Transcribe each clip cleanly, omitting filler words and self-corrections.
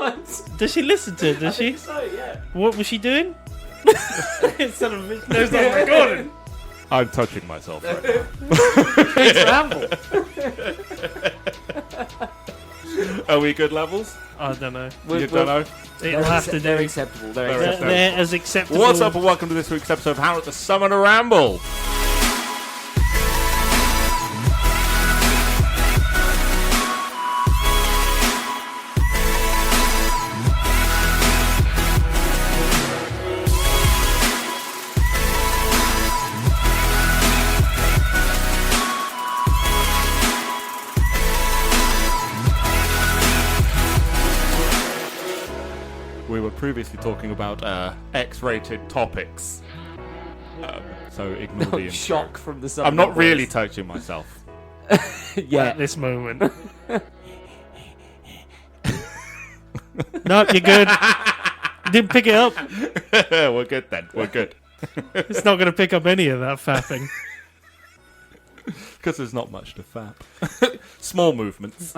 What? Does she listen to it? Does she? So, yeah. What was she doing? Instead of there's not recording. I'm touching myself right now. It's Ramble. Are we good levels? I don't know. You don't know? It'll have to do. They're acceptable. They're as acceptable. What's up and welcome to this week's episode of How to Summon a Ramble. We were previously talking about X-rated topics, so ignore the intro. Shock from the sun. I'm not really touching myself. At this moment. Nope, you're good. Didn't pick it up. We're good then. We're good. It's not going to pick up any of that fapping. Because there's not much to fap. Small movements.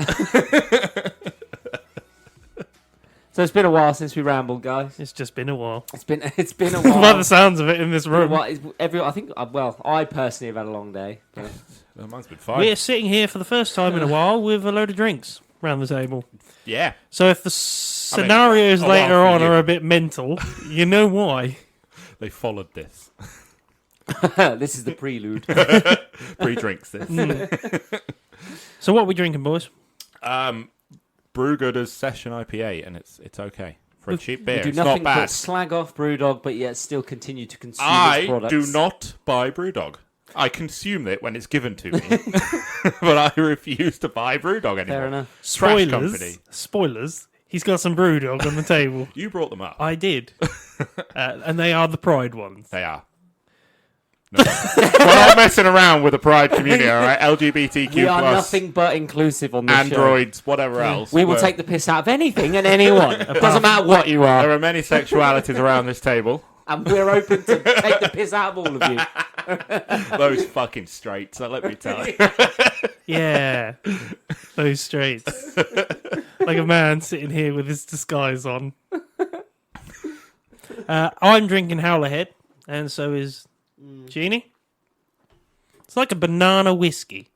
So it's been a while since we rambled, guys. It's just been a while. It's been a while. By the sounds of it in this room. I personally have had a long day. But... Mine's been fine. We're sitting here for the first time in a while with a load of drinks around the table. Yeah. So if the scenarios later on are a bit mental, you know why. They followed this. This is the prelude. Pre-drinks this. So what are we drinking, boys? Brewgooder's Session IPA, and it's okay. For a cheap beer, We do it's nothing not bad. but slag off Brewdog, but yet still continue to consume its I products. do not buy Brewdog. I consume it when it's given to me. But I refuse to buy Brewdog anymore. Fair enough. Trash company. Spoilers. He's got some Brewdog on the table. You brought them up. I did. And they are the Pride ones. They are. No. We're not messing around with the Pride community, alright? LGBTQ+. We are nothing but inclusive on this Androids, whatever else. We will take the piss out of anything and anyone. It doesn't matter what you are. There are many sexualities around this table. And we're open to take the piss out of all of you. Those fucking straights, let me tell you. Yeah. Those straights. Like a man sitting here with his disguise on. I'm drinking Howlerhead, and so is Jeannie. It's like a banana whiskey.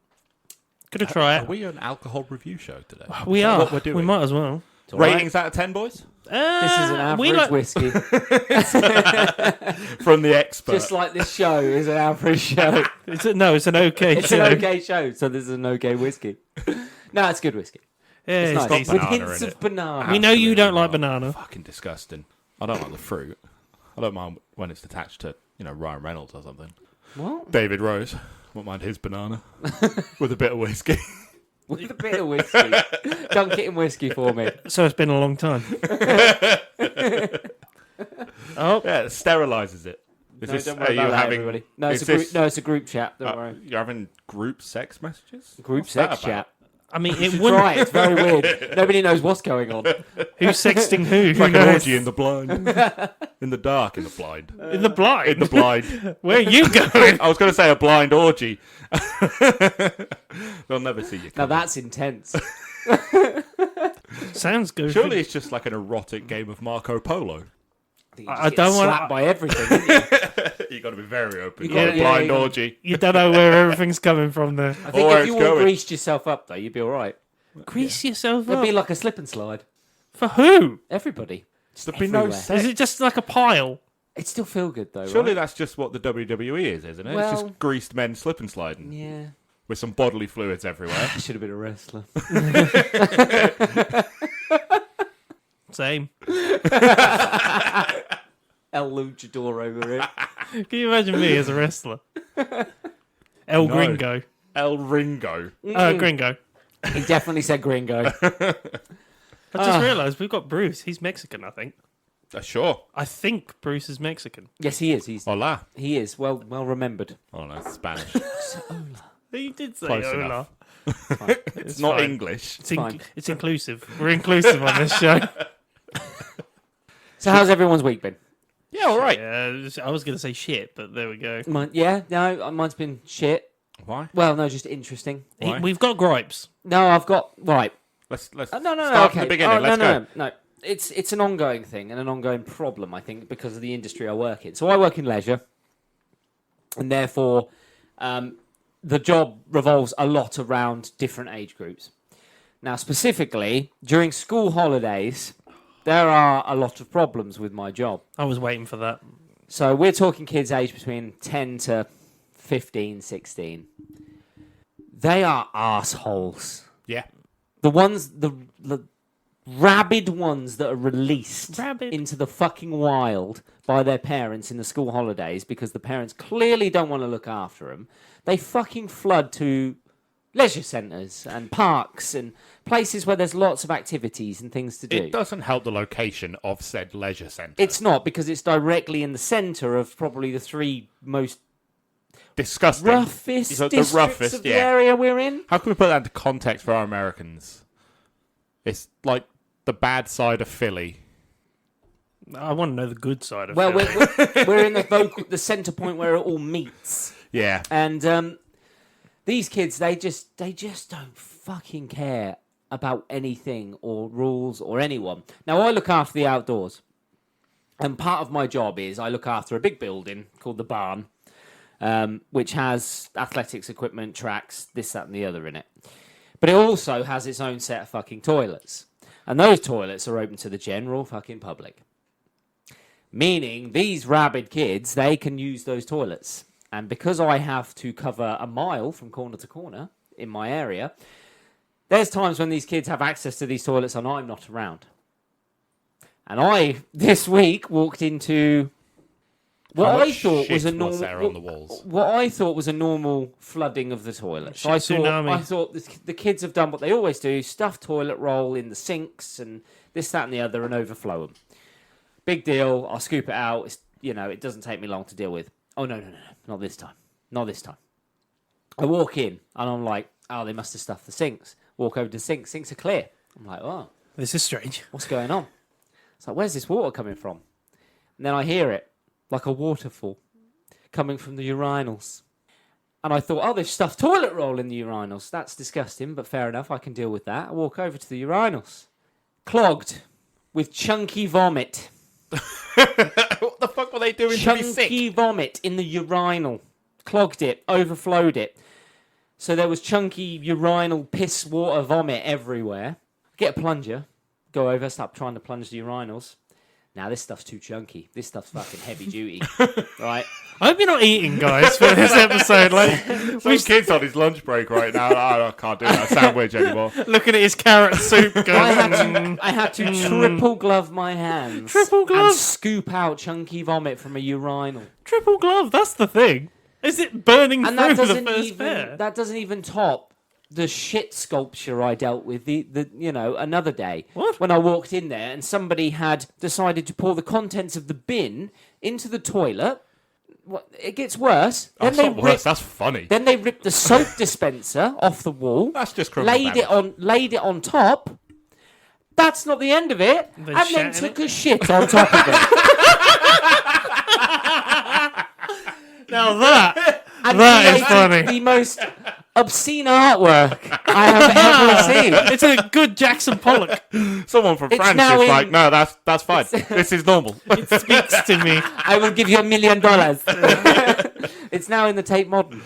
Gonna try it. Are we an alcohol review show today? We are. What we're doing? We might as well. Ratings out of 10, boys? This is an average whiskey. From the expert. Just like this show is an average show. It's an okay It's show. an okay show, so this is an okay whiskey. No, it's good whiskey. Yeah, It's it's nice. decent. With banana hints in of it. banana. We know you don't Absolutely like not. banana. Fucking disgusting. I don't like the fruit. I don't mind when it's attached to, Ryan Reynolds or something. What? David Rose. Won't mind his banana. With a bit of whiskey. With a bit of whiskey. Dunk it in whiskey for me. So it's been a long time. Oh, Yeah, it sterilises it. Don't worry about that, everybody. No, it's a group chat. Don't worry. You're having group sex messages? Group What's that sex chat. I mean, You it should wouldn't. try it. It's very weird. Nobody knows what's going on. Who's sexting who? It's like Who an knows? orgy in the blind. In the dark, in the blind. In the blind. In the blind. Where are you going? I was going to say a blind orgy. They'll never see you Now coming. that's intense. Sounds good. Surely it's just like an erotic game of Marco Polo. I don't want slapped by everything. Didn't you? You've got to be very open. You You've got gotta- a blind you gotta- orgy. You don't know where everything's coming from there. I think Or if you it's all going. greased yourself up, though, you'd be all right. Grease yourself It'd up. be like a slip and slide. For who? Everybody. There'd be no everywhere. sex. Is it just like a pile? It still feel good though. Surely right? that's just what the WWE is, isn't it? Well- It's just greased men slip and sliding Yeah. with some bodily fluids everywhere. I should have been a wrestler. Same. El Luchador over here. Can you imagine me as a wrestler? El No. Gringo. El Ringo. Gringo. He definitely said gringo. I just realised we've got Bruce. He's Mexican, I think. Sure. I think Bruce is Mexican. Yes, he is. Hola. He is well remembered. Oh no, it's Spanish. He did say Close hola. enough. It's not fine. English. fine. It's inclusive. We're inclusive on this show. So how's everyone's week been? Yeah, all right. Yeah, I was going to say shit, but there we go. Mine's been shit. Why? Well, no, just interesting. Why? We've got gripes. No, I've got right. Let's No, start okay. from the beginning. Oh, Let's go. no. it's an ongoing thing and an ongoing problem, I think, because of the industry I work in. So I work in leisure, and therefore the job revolves a lot around different age groups. Now, specifically, during school holidays, there are a lot of problems with my job. I was waiting for that. So we're talking kids aged between 10 to 15, 16. They are arseholes. Yeah. The ones, the rabid ones that are released Rabid. into the fucking wild by their parents in the school holidays because the parents clearly don't want to look after them. They fucking flood to leisure centres and parks and places where there's lots of activities and things to do. It doesn't help the location of said leisure centre. It's not, because it's directly in the centre of probably the three most disgusting. roughest The districts roughest, of the yeah. area we're in. How can we put that into context for our Americans? It's like the bad side of Philly. I want to know the good side of Well, Philly. we're in the centre point where it all meets. Yeah. And these kids, they just don't fucking care about anything or rules or anyone. Now, I look after the outdoors. And part of my job is I look after a big building called the Barn, which has athletics equipment, tracks, this, that, and the other in it. But it also has its own set of fucking toilets. And those toilets are open to the general fucking public. Meaning, these rabid kids, they can use those toilets. And because I have to cover a mile from corner to corner in my area, there's times when these kids have access to these toilets and I'm not around. And I, this week, walked into what I thought was a normal, there on the walls? what I thought was a normal flooding of the toilet. So Shit tsunami. I thought the kids have done what they always do: stuff toilet roll in the sinks and this, that, and the other, and overflow them. Big deal. I'll scoop it out. It's, it doesn't take me long to deal with. Oh no, not this time. Not this time. I walk in and I'm like, oh, they must have stuffed the sinks. Walk over to the sink. Sinks are clear. I'm like, oh, This is strange. what's going on? It's like, where's this water coming from? And then I hear it, like a waterfall, coming from the urinals. And I thought, oh, they've stuffed toilet roll in the urinals. That's disgusting, but fair enough, I can deal with that. I walk over to the urinals. Clogged with chunky vomit. What the fuck were they doing to be sick? Chunky vomit in the urinal. Clogged it, overflowed it. So there was chunky urinal piss water vomit everywhere. Get a plunger. Go over, start trying to plunge the urinals. Now, this stuff's too chunky. This stuff's fucking heavy duty. Right? I hope you're not eating, guys, for this episode. Like, Some kid's on his lunch break right now. I can't do that sandwich anymore. looking at his carrot soup, going, I had to triple glove my hands. Triple glove? And scoop out chunky vomit from a urinal. triple glove. That's the thing. Is it burning And through that the doesn't first pair? even that doesn't even top the shit sculpture I dealt with another day. What? When I walked in there and somebody had decided to pour the contents of the bin into the toilet. What, it gets worse. That's not worse. That's funny. Then they ripped the soap dispenser off the wall. That's just criminal laid it on top. That's not the end of it. They And shat then in took it? a shit on top of it. Now that And That is created funny. the most obscene artwork I have ever seen. it's a good Jackson Pollock. Someone from It's France now is in- like, no, that's fine. This is normal. It speaks to me. I will give you $1 million. It's now in the Tate Modern.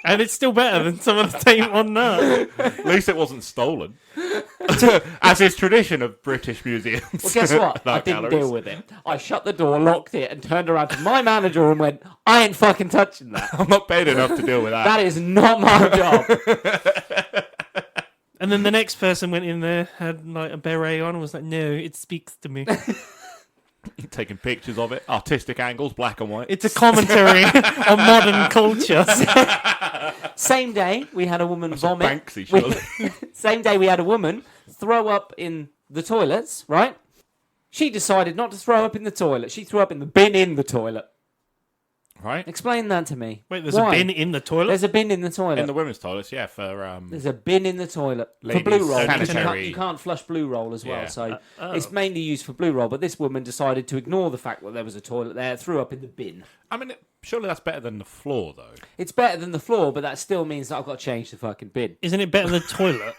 And it's still better than some of the Tate one now. At least it wasn't stolen. As is tradition of British museums. Well, guess what? I Art didn't galleries. deal with it. I shut the door, locked it, and turned around to my manager and went, I ain't fucking touching that. I'm not paid enough to deal with that. That is not my job. And then the next person went in there, had like a beret on, and was like, no, it speaks to me. Taking pictures of it, artistic angles, black and white. It's a commentary on modern culture. Same day, we had a woman vomit. Banksy, surely. Same day, we had a woman throw up in the toilets, right? She decided not to throw up in the toilet. She threw up in the bin in the toilet. Right? Explain that to me. Wait, there's Why? a bin in the toilet? There's a bin in the toilet. In the women's toilets, yeah, for There's a bin in the toilet for Ladies' blue roll. because sanitary. You can't flush blue roll as well, Yeah. so it's mainly used for blue roll. But this woman decided to ignore the fact that there was a toilet there, threw up in the bin. I mean, surely that's better than the floor, though. It's better than the floor, but that still means that I've got to change the fucking bin. Isn't it better than the toilet?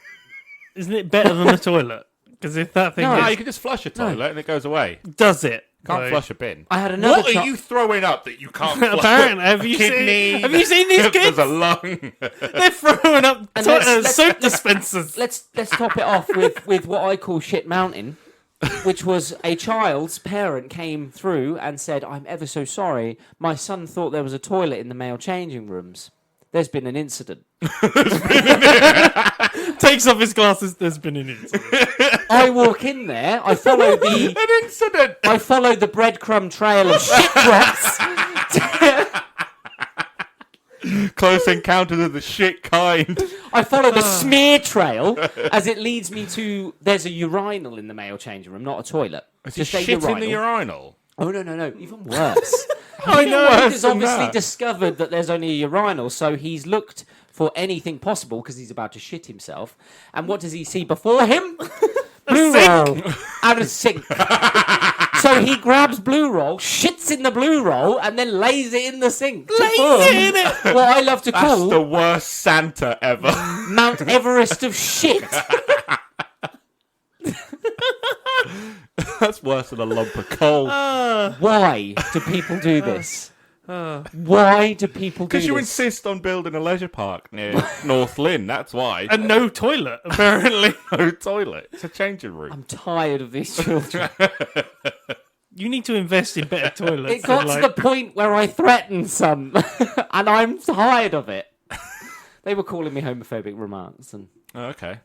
Isn't it better than the toilet? Because if that thing No, you can just flush a toilet and it goes away. does it, Can't like- flush a bin. I had another. What are you throwing up that you can't flush? Apparently, have you Kidney. seen these kids? There's a lung. They're throwing up And let's- soap dispensers. Let's top it off with what I call shit mountain, which was a child's parent came through and said, "I'm ever so sorry. My son thought there was a toilet in the male changing rooms. There's been an incident." Takes off his glasses. There's been an incident. I walk in there. I follow the An incident. I follow the breadcrumb trail of shit drops. Close encounters of the shit kind. I follow the smear trail as it leads me to. There's a urinal in the male changing room, not a toilet. Just a shit in the urinal. Oh no! Even worse. I know. He Worse has than obviously that. discovered that there's only a urinal, so he's looked for anything possible because he's about to shit himself. And what does he see before him? Blue roll and a sink. So he grabs blue roll, shits in the blue roll, and then lays it in the sink. Lays it in it. What I love to That's call the worst Santa ever. Mount Everest of shit. That's worse than a lump of coal. Why do people do this? Why do people do this? Because you insist on building a leisure park near North Lynn, that's why. And no toilet, apparently. No toilet. It's a changing room. I'm tired of these children. You need to invest in better toilets. It got to the point where I threatened some, and I'm tired of it. They were calling me homophobic remarks, and Oh, okay.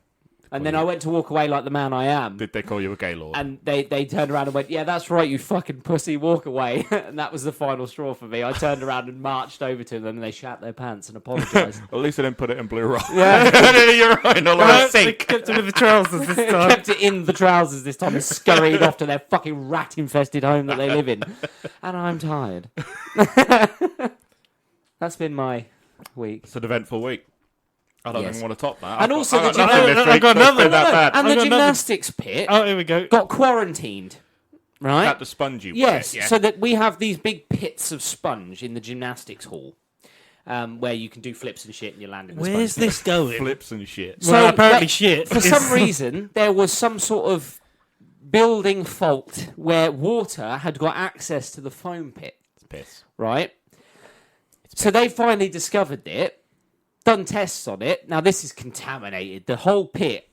then I went to walk away like the man I am. Did they call you a gay lord? And they turned around and went, "Yeah, that's right, you fucking pussy, walk away." And that was the final straw for me. I turned around and marched over to them, and they shat their pants and apologised. At least they didn't put it in blue roll. Yeah. In a urinal or a They sink. kept it with the trousers this time. Kept it in the trousers this time and scurried off to their fucking rat-infested home that they live in. And I'm tired. That's been my week. It's an eventful week. I don't Yes. even want to top that. And also I've the got nothing gym- this I've week got that's another- been that bad. And the I've got another- gymnastics pit Oh, here we go. got quarantined, right? At the spongy Yes, bit, yeah. so that we have these big pits of sponge in the gymnastics hall, where you can do flips and shit and you land in the Where's sponge. this going? Flips and shit. Well, apparently but shit. For some reason, there was some sort of building fault where water had got access to the foam pit, It's piss. right? So they finally discovered it, done tests on it. Now this is contaminated. The whole pit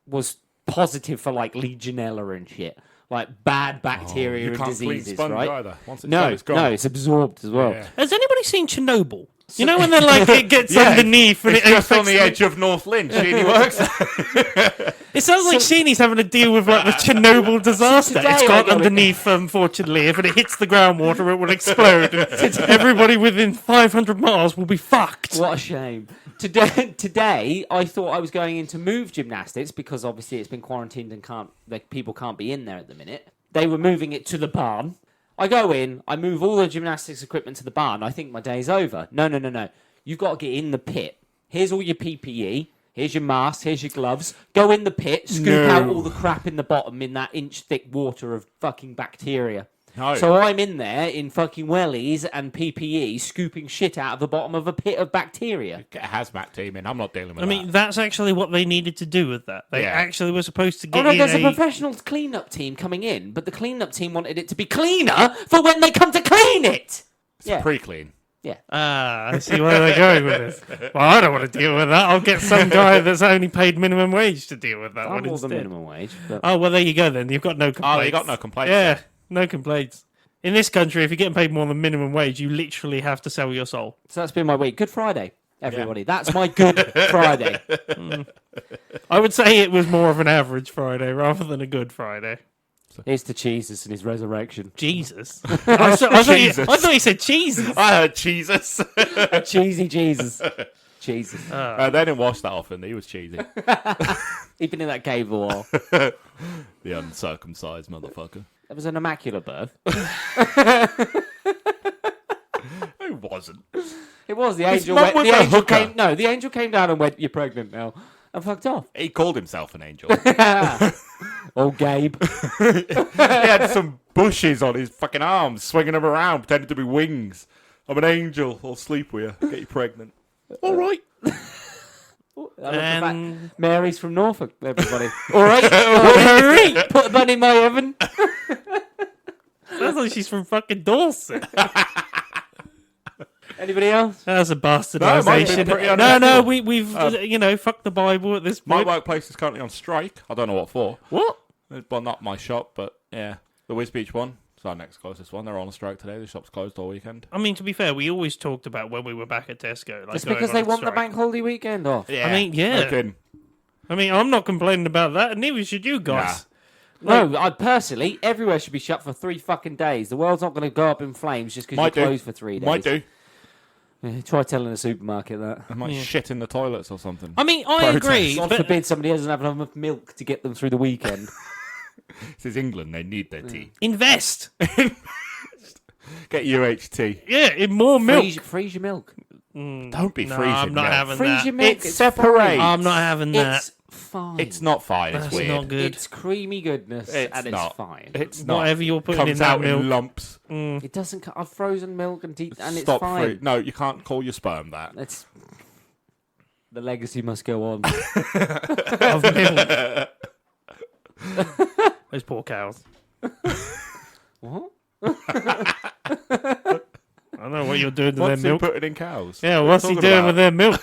was positive for like Legionella and shit, like bad bacteria you and can't clean diseases, sponge right? either. Once it's No, done, it's gone. no, it's absorbed as well. Yeah. Has anybody seen Chernobyl? You know when they're like, it gets underneath and It's it just on affects the edge of North Lynn. Sheeny works. It sounds like Sheeny's having to deal with like the Chernobyl disaster. today It's I got got it. underneath, unfortunately. If it hits the groundwater, it will explode. And everybody within 500 miles will be fucked. What a shame. Today, I thought I was going in to move gymnastics because obviously it's been quarantined and people can't be in there at the minute. They were moving it to the barn. I go in, I move all the gymnastics equipment to the barn. I think my day's over. No. You've got to get in the pit. Here's all your PPE. Here's your mask. Here's your gloves. Go in the pit, scoop out all the crap in the bottom in that inch-thick water of fucking bacteria. No. So I'm in there in fucking wellies and PPE, scooping shit out of the bottom of a pit of bacteria. Get a hazmat team in. I'm not dealing with I mean, that's actually what they needed to do with that. They Yeah. actually were supposed to Oh get no, in there's a professional clean-up team coming in, but the clean-up team wanted it to be cleaner for when they come to clean it. It's pre-clean. Yeah. I see where they're going with this. Well, I don't want to deal with that. I'll get some guy that's only paid minimum wage to deal with that I'm one more than instead. minimum wage. But... Oh, well, there you go then. You've got no complaints. Oh, you got no complaints. Yeah, then. no complaints. In this country, if you're getting paid more than minimum wage, you literally have to sell your soul. So that's been my week. Good Friday, everybody. That's my Good Friday. I would say it was more of an average Friday rather than a good Friday. Here's to Jesus and his resurrection. Jesus. I Jesus. thought you said cheeses. I heard Jesus. A cheesy Jesus. Jesus. They didn't wash that often. He was cheesy. He'd been in that cave a while. The uncircumcised motherfucker. It was an immaculate birth. Who wasn't? It was. The His angel mum went. was The a angel hooker. came. No, the angel came down and went, "You're pregnant now," and fucked off. He called himself an angel. Oh, Gabe. He had some bushes on his fucking arms, swinging them around, pretending to be wings. I'm an angel. I'll sleep with you. Get you pregnant. All right. I look at that. And Mary's from Norfolk, everybody. All right. Put a bun in my oven. sounds like she's from fucking Dorset. Anybody else? That's a No, mine's bastardization. been pretty No, uneventful. we've fuck the Bible at this My point. workplace is currently on strike. I don't know what for. What? Well, not my shop, but yeah, the Whiz Beach one. It's our next closest one. They're on a strike today. The shop's closed all weekend. I mean, to be fair, we always talked about when we were back at Tesco. Like It's going because on they a want the strike. bank holiday weekend off. Yeah, I mean, yeah. no kidding. I mean, I'm not complaining about that, and neither should you guys. No, I personally, everywhere should be shut for 3 fucking days. The world's not going to go up in flames just because Might you're do. closed for 3 days. Might do. Yeah, try telling a supermarket that. I might Yeah. shit in the toilets or something. I mean, I agree, God but forbid somebody doesn't have enough milk to get them through the weekend. This is England. They need their tea. invest. Get UHT. Yeah, in more milk. Freeze your milk. Don't be No, freezing I'm not milk. having Freeze that. your milk. It It's separates. fine. I'm not having that. It's fine. It's not fine. It's That's weird. not good. It's creamy goodness, It's and not. it's fine. It's not. Whatever you're putting Comes in that out milk. in lumps. It doesn't. I've frozen milk and it's Stop fine. No, you can't call your sperm that. It's the legacy must go on. Of milk. Those poor cows. What? I don't know what you're doing to What's their he milk. putting in cows? Yeah, what's he Talking doing about with their milk?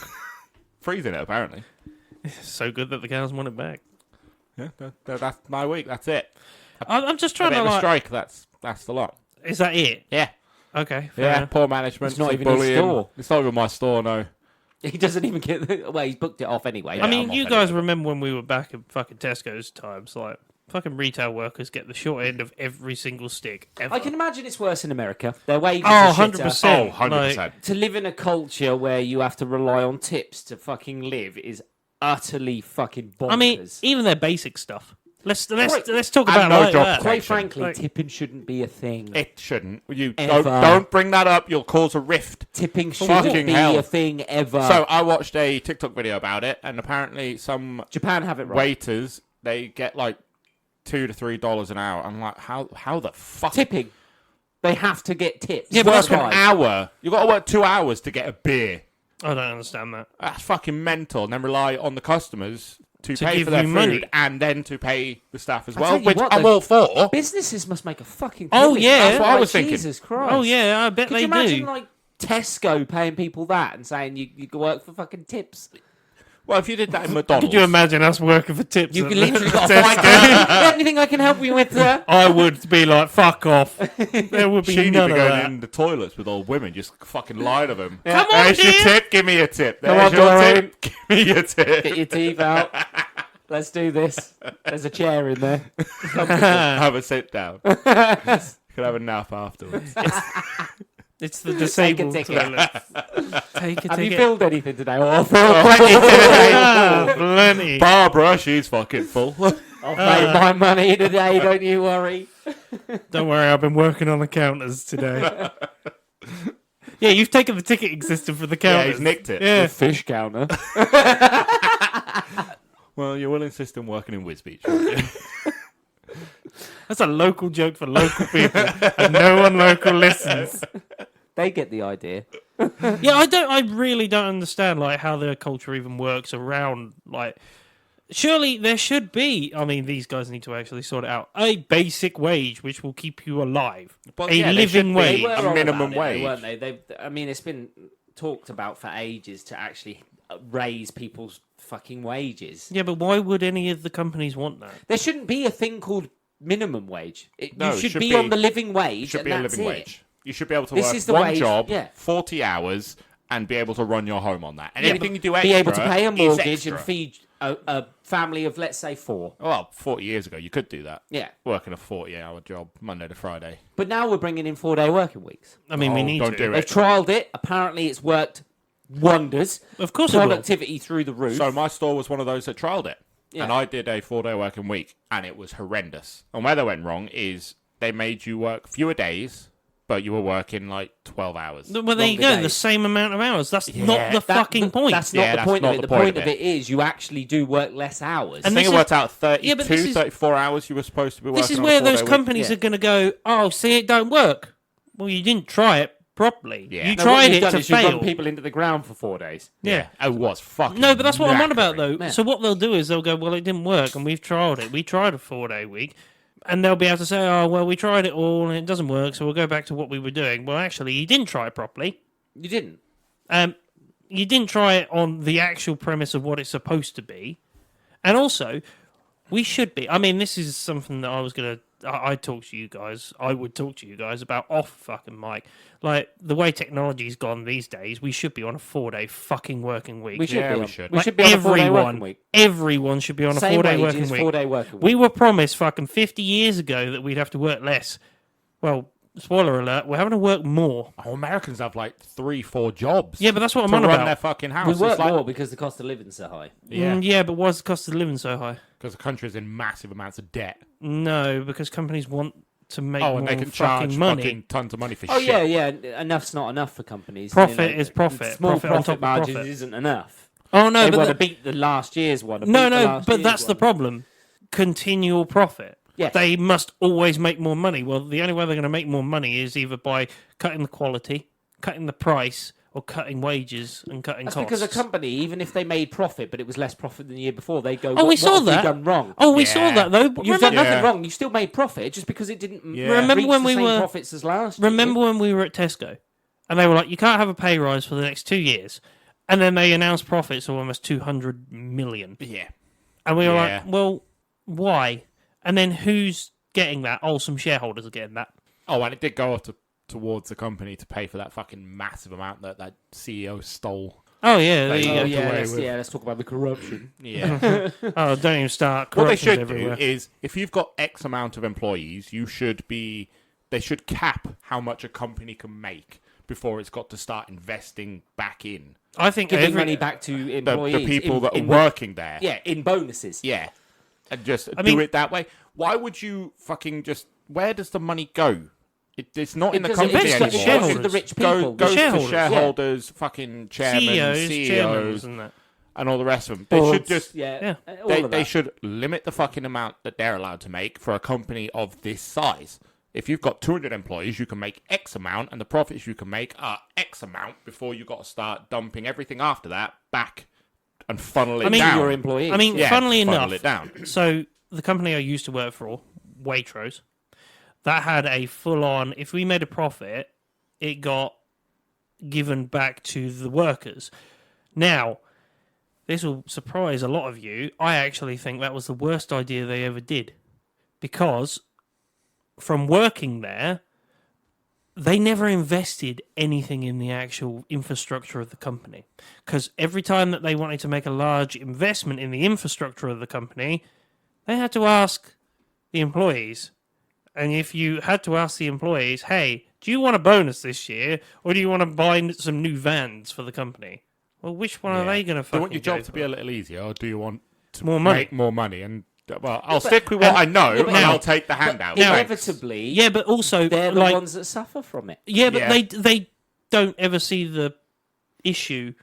freezing it? Apparently. So good that the cows want it back. Yeah, that's my week. That's it. I'm just A trying bit to of a like. strike. That's the lot. Is that it? Yeah. Okay. Fair Yeah, enough. poor management. It's not some even his bullying. store. It's not even my store, no. He doesn't even get. Well, he's booked it off anyway. I mean, I'm you off guys anyway. remember when we were back at fucking Tesco's times? Like, fucking retail workers get the short end of every single stick ever. I can imagine it's worse in America. Their wages Oh, are 100%. Oh, 100%. To live in a culture where you have to rely on tips to fucking live is utterly fucking bonkers. I mean, even their basic stuff. Let's talk And about no like job that. quite protection. frankly, Like- tipping shouldn't be a thing. It shouldn't. You Ever. don't bring that up. You'll cause a rift. Tipping shouldn't Fucking be hell. a thing ever. So I watched a TikTok video about it, and apparently some Japan have it right. waiters they get like $2 to $3 an hour. I'm like, how the fuck? Tipping. They have to get tips. Yeah, but Work that's an hour. You got to work 2 hours to get a beer. I don't understand that. That's fucking mental. And then rely on the customers to To pay give for their you food money. and then to pay the staff as I well, tell you which what, I'm though, all for. Businesses must make a fucking. Oh, killing. yeah. That's what I was thinking. Jesus Christ. Oh yeah, I bet Could they you imagine do. like Tesco paying people that and saying you can work for fucking tips? Well, if you did that in McDonald's, Could you imagine us working for tips? You at can the literally got Tesco? anything I can help you with, sir? I would be like, fuck off. There would be She'd be none of going that. in the toilets with old women, just fucking lie to them. Come on, There's your dear. tip. Give me a tip. Come There's on, your Doreen. tip. Give me your tip. Get your teeth out. Let's do this. There's a chair in there. Have a sit down. You can have a nap afterwards. It's the Take a disabled ticket. toilet. Take a Have you ticket. filled anything today? Oh, Ah, plenty. Barbara, she's fucking full. I've made my money today. Don't you worry. Don't worry, I've been working on the counters today. Yeah, you've taken the ticketing system for the Yeah, counters. he's nicked it. Yeah. Fish counter. Well, you will insist on working in Whiz Beach, won't you? That's a local joke for local people, and no one local listens. They get the idea. Yeah, I really don't understand like how their culture even works around like. Surely there should be. I mean, these guys need to actually sort it out. A basic wage which will keep you alive. Well, A yeah, there should living be wage. They were a on minimum about it, wage. weren't they? I mean, it's been talked about for ages to actually raise people's fucking wages. Yeah, but why would any of the companies want that? There shouldn't be a thing called minimum wage. No, You it should should be be- on the living wage. It should and be a that's living it. wage. You should be able to This work is the one wage, job, yeah. 40 hours, and be able to run your home on that. And Yeah, anything but you do extra be able to pay a is mortgage extra. and feed a family of, let's say, 4. Well, 40 years ago, you could do that. Yeah. Working a 40-hour job, Monday to Friday. But now we're bringing in 4-day working weeks. I mean, we Oh, need don't to. do They've it. trialled it. Apparently, it's worked wonders. Of course, it will. Productivity through the roof. So my store was one of those that trialled it. Yeah. And I did a 4-day working week, and it was horrendous. And where they went wrong is they made you work fewer days, but you were working like 12 hours. Well, there you Longer go. days. The same amount of hours. That's Yeah. not the fucking point. That's not Yeah, the that's point not of it. the The point point of of it is you actually do work less hours. And I think this it worked out 32, Yeah, but this is- 34 hours you were supposed to be working This is on a where those 4-day week. companies Yeah. are going to go, oh, see, it don't work. Well, you didn't try it properly. Yeah. You No, what tried you've it done to is you've fail. run people into the ground for 4 days. Yeah. It was fucking. No, but that's what I'm on about, though. Yeah. So what they'll do is they'll go, well, it didn't work, and we've tried it. We tried a 4-day week, and they'll be able to say, oh, well, we tried it all, and it doesn't work, so we'll go back to what we were doing. Well, actually, you didn't try it properly. You didn't. You didn't try it on the actual premise of what it's supposed to be. And also, we should be. I mean, this is something that I was going to... I'd talk to you guys. I would talk to you guys about off fucking mic. Like, the way technology's gone these days, we should be on a 4-day fucking working week. We should Yeah, be. we on, should. We Like, should be on a 4-day working week. Everyone should be on a Same 4-day wages, working week. 4-day working week. We were promised fucking 50 years ago that we'd have to work less. Well, spoiler alert, we're having to work more. Oh, Americans have like 3-4 jobs. Yeah, but that's what I'm to on run about. their fucking house. We It's work like, more because the cost of living's so high. Yeah, Yeah, but why is the cost of living so high? because the country's in massive amounts of debt. No, because companies want to make Oh, more and they can fucking charge money. fucking tons of money for Oh shit. yeah. Enough's not enough for companies. Profit is profit. Small Profit on top of margins profit. isn't enough. Oh no, They but want to beat the last year's one. no, but that's the problem. Continual profit. Yes. They must always make more money. Well, the only way they're going to make more money is either by cutting the quality, cutting the price, or cutting wages and cutting That's costs. because a company, even if they made profit, but it was less profit than the year before, they go, Oh, we what saw have that. we done wrong? Oh, we Yeah. saw that though. You've done Yeah. nothing wrong. You still made profit just because it didn't Yeah. Remember reach when the we same were- profits as last year. Remember when we were at Tesco and they were like, you can't have a pay rise for the next 2 years. And then they announced profits of almost 200 million. Yeah. And we were Yeah. like, well, why? And then who's getting that? Oh, some shareholders are getting that. Oh, and it did go towards the company to pay for that fucking massive amount that CEO stole. Oh, yeah. There you Oh, go. yeah. away with. Let's talk about the corruption. Yeah. Oh, don't even start. What they Corruption's should everywhere. do is, if you've got X amount of employees, they should cap how much a company can make before it's got to start investing back in I think Giving every, money back to the employees. people that are in working there. Yeah, in bonuses. Yeah. And just I do mean- it that way. Why would you fucking just... Where does the money go? It's not in the doesn't- company it goes to anymore. shareholders. to the rich Go, people. goes shareholders, to shareholders, fucking chairmen, CEOs, CEOs, and that. and all the rest of them. They Boards, should just... Yeah. all They, of they that. should limit the fucking amount that they're allowed to make for a company of this size. If you've got 200 employees, you can make X amount, and the profits you can make are X amount before you've got to start dumping everything after that back and funnel it mean, down. your employees. I mean, Yeah, funnily funnel enough, it down. so the company I used to work for, Waitrose, that had a full-on, if we made a profit, it got given back to the workers. Now, this will surprise a lot of you. I actually think that was the worst idea they ever did. Because from working there, they never invested anything in the actual infrastructure of the company. Because every time that they wanted to make a large investment in the infrastructure of the company, they had to ask the employees. And if you had to ask the employees, hey, do you want a bonus this year, or do you want to buy some new vans for the company? Well, which one are they going to Do fucking you want your job go to be a little easier, or do you want to More money. make more money? And well, I'll stick with what I know, but and now- I'll take the handout. now- Thanks. Inevitably, Yeah, but also, they're the like, ones that suffer from it. yeah, but Yeah. they don't ever see the issue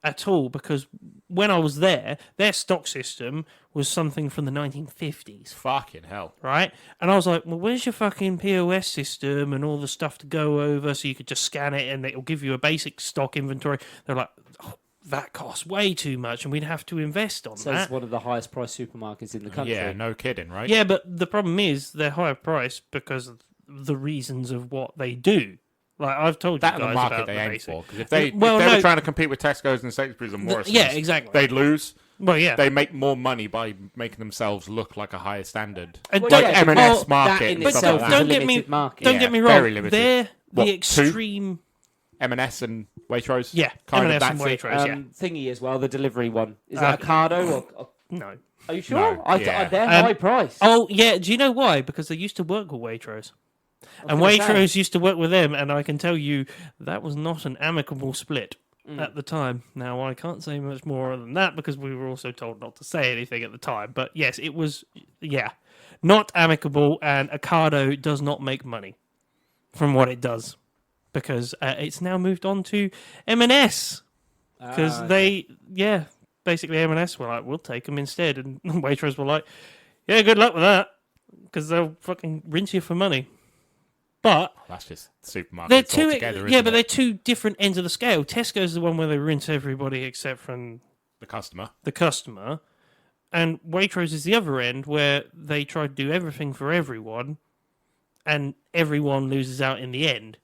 at all, because when I was there, their stock system was something from the 1950s, Fucking hell. right? And I was like, well, where's your fucking POS system and all the stuff to go over so you could just scan it and it'll give you a basic stock inventory? They're like, oh, that costs way too much and we'd have to invest on So that. it's one of the highest priced supermarkets in the country. Yeah, no kidding, right? Yeah, but the problem is they're higher priced because of the reasons of what they do. Like, I've told That you and guys the market about they the aim basic. for. Because if they, Well, if they no. were trying to compete with Tesco's and Sainsbury's and Morrison's, Yeah, exactly. they'd lose. Well, yeah. They make more money by making themselves look like a higher standard. And Well, Like yeah, M&S well, market that in and But stuff itself like is that. a don't get me- limited market. Don't Yeah, get me very wrong. limited. They're What, the two? extreme. M&S and Waitrose? Yeah, kind M&S of and that's it. Waitrose. yeah. Thingy as well, the delivery one. Is that Ocado? Or, No. are you sure? No, yeah. They're high priced. Oh, yeah. Do you know why? Because they used to work with Waitrose. And gonna say. Waitrose used to work with them, and I can tell you that was not an amicable split at the time. Now, I can't say much more than that because we were also told not to say anything at the time. But yes, it was, not amicable, and Ocado does not make money from what it does because it's now moved on to M&S because basically M&S were like, we'll take them instead, and Waitrose were like, yeah, good luck with that because they'll fucking rinse you for money. But That's just supermarkets they're two, altogether, yeah, isn't but it? they're two different ends of the scale. Tesco's the one where they rinse everybody except from The customer. the customer, and Waitrose is the other end where they try to do everything for everyone, and everyone loses out in the end.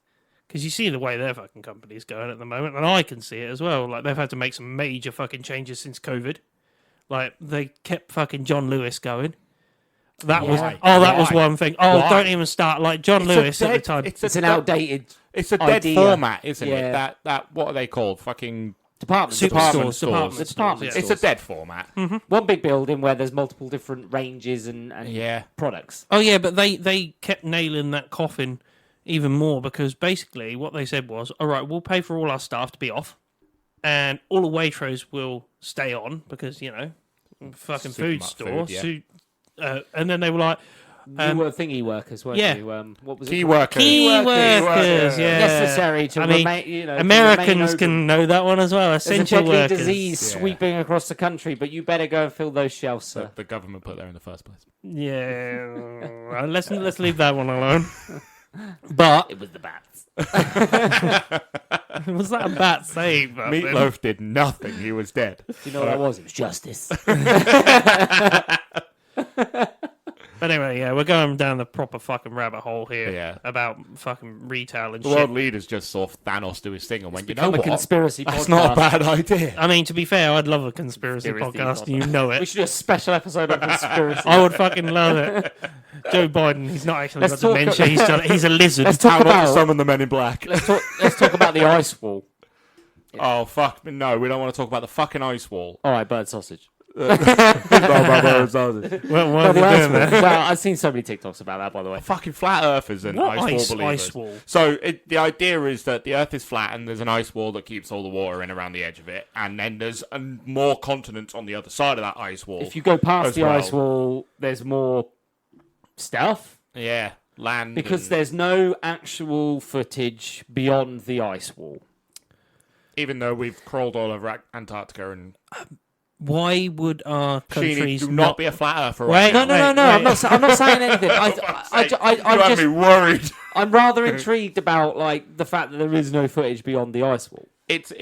Because you see the way their fucking company's going at the moment, and I can see it as well. Like, they've had to make some major fucking changes since COVID. Like, they kept fucking John Lewis going. That was Why? one thing. Oh, Why? don't even start. Like, John Lewis at the time. It's an outdated It's a dead idea. format, isn't Yeah. it? That what are they called? Fucking department Superstores, stores. department Department stores, It's a dead format. One big building where there's multiple different ranges and Yeah. products. Oh yeah, but they kept nailing that coffin even more because basically what they said was, all right, we'll pay for all our staff to be off, and all the Waitrose will stay on because fucking food store. Food, yeah. And then they were like, You were thingy workers, weren't yeah. you? What was Key it? workers. key workers, workers, yeah. Necessary to I mean, remain. To Americans remain open. can know that one as well. There's a Essential deadly workers. disease Yeah. sweeping across the country, but you better go and fill those shelves, sir. The government put there in the first place. Yeah, let's leave that one alone. But It was the bats. was that a bat saying that? then? Meatloaf did nothing. He was dead. Do you know what that was? It was justice. But anyway, yeah, we're going down the proper fucking rabbit hole here Yeah. about fucking retail and The shit. world leaders just saw Thanos do his thing and went, you know Become a what? conspiracy That's podcast. not a bad idea. I mean, to be fair, I'd love a conspiracy Conspiracy podcast. podcast. You know We it. should do a special episode on conspiracy. I would fucking love it. Joe Biden, he's not actually Let's got talk- dementia. He's a lizard. Let's talk How not to about. summon the men in black. Let's talk about the ice wall. Oh, fuck. No, we don't want to talk about the fucking ice wall. All right, bird sausage. Well, why No, are the we ice doing wall. that? Well, I've seen so many TikToks about that, by the way. Fucking flat earthers and What ice wall believers. ice wall? So the idea is that the earth is flat and there's an ice wall that keeps all the water in around the edge of it. And then there's more continents on the other side of that ice wall. If you go past as the well. ice wall, there's more stuff Yeah, land. because and there's no actual footage beyond the ice wall. even though we've crawled all over Antarctica and Why would our Sheeny, countries do not be a flat earther Wait, right now. No. Wait. I'm not saying anything. You had me worried. I'm rather intrigued about like the fact that there is no footage beyond the ice wall. It's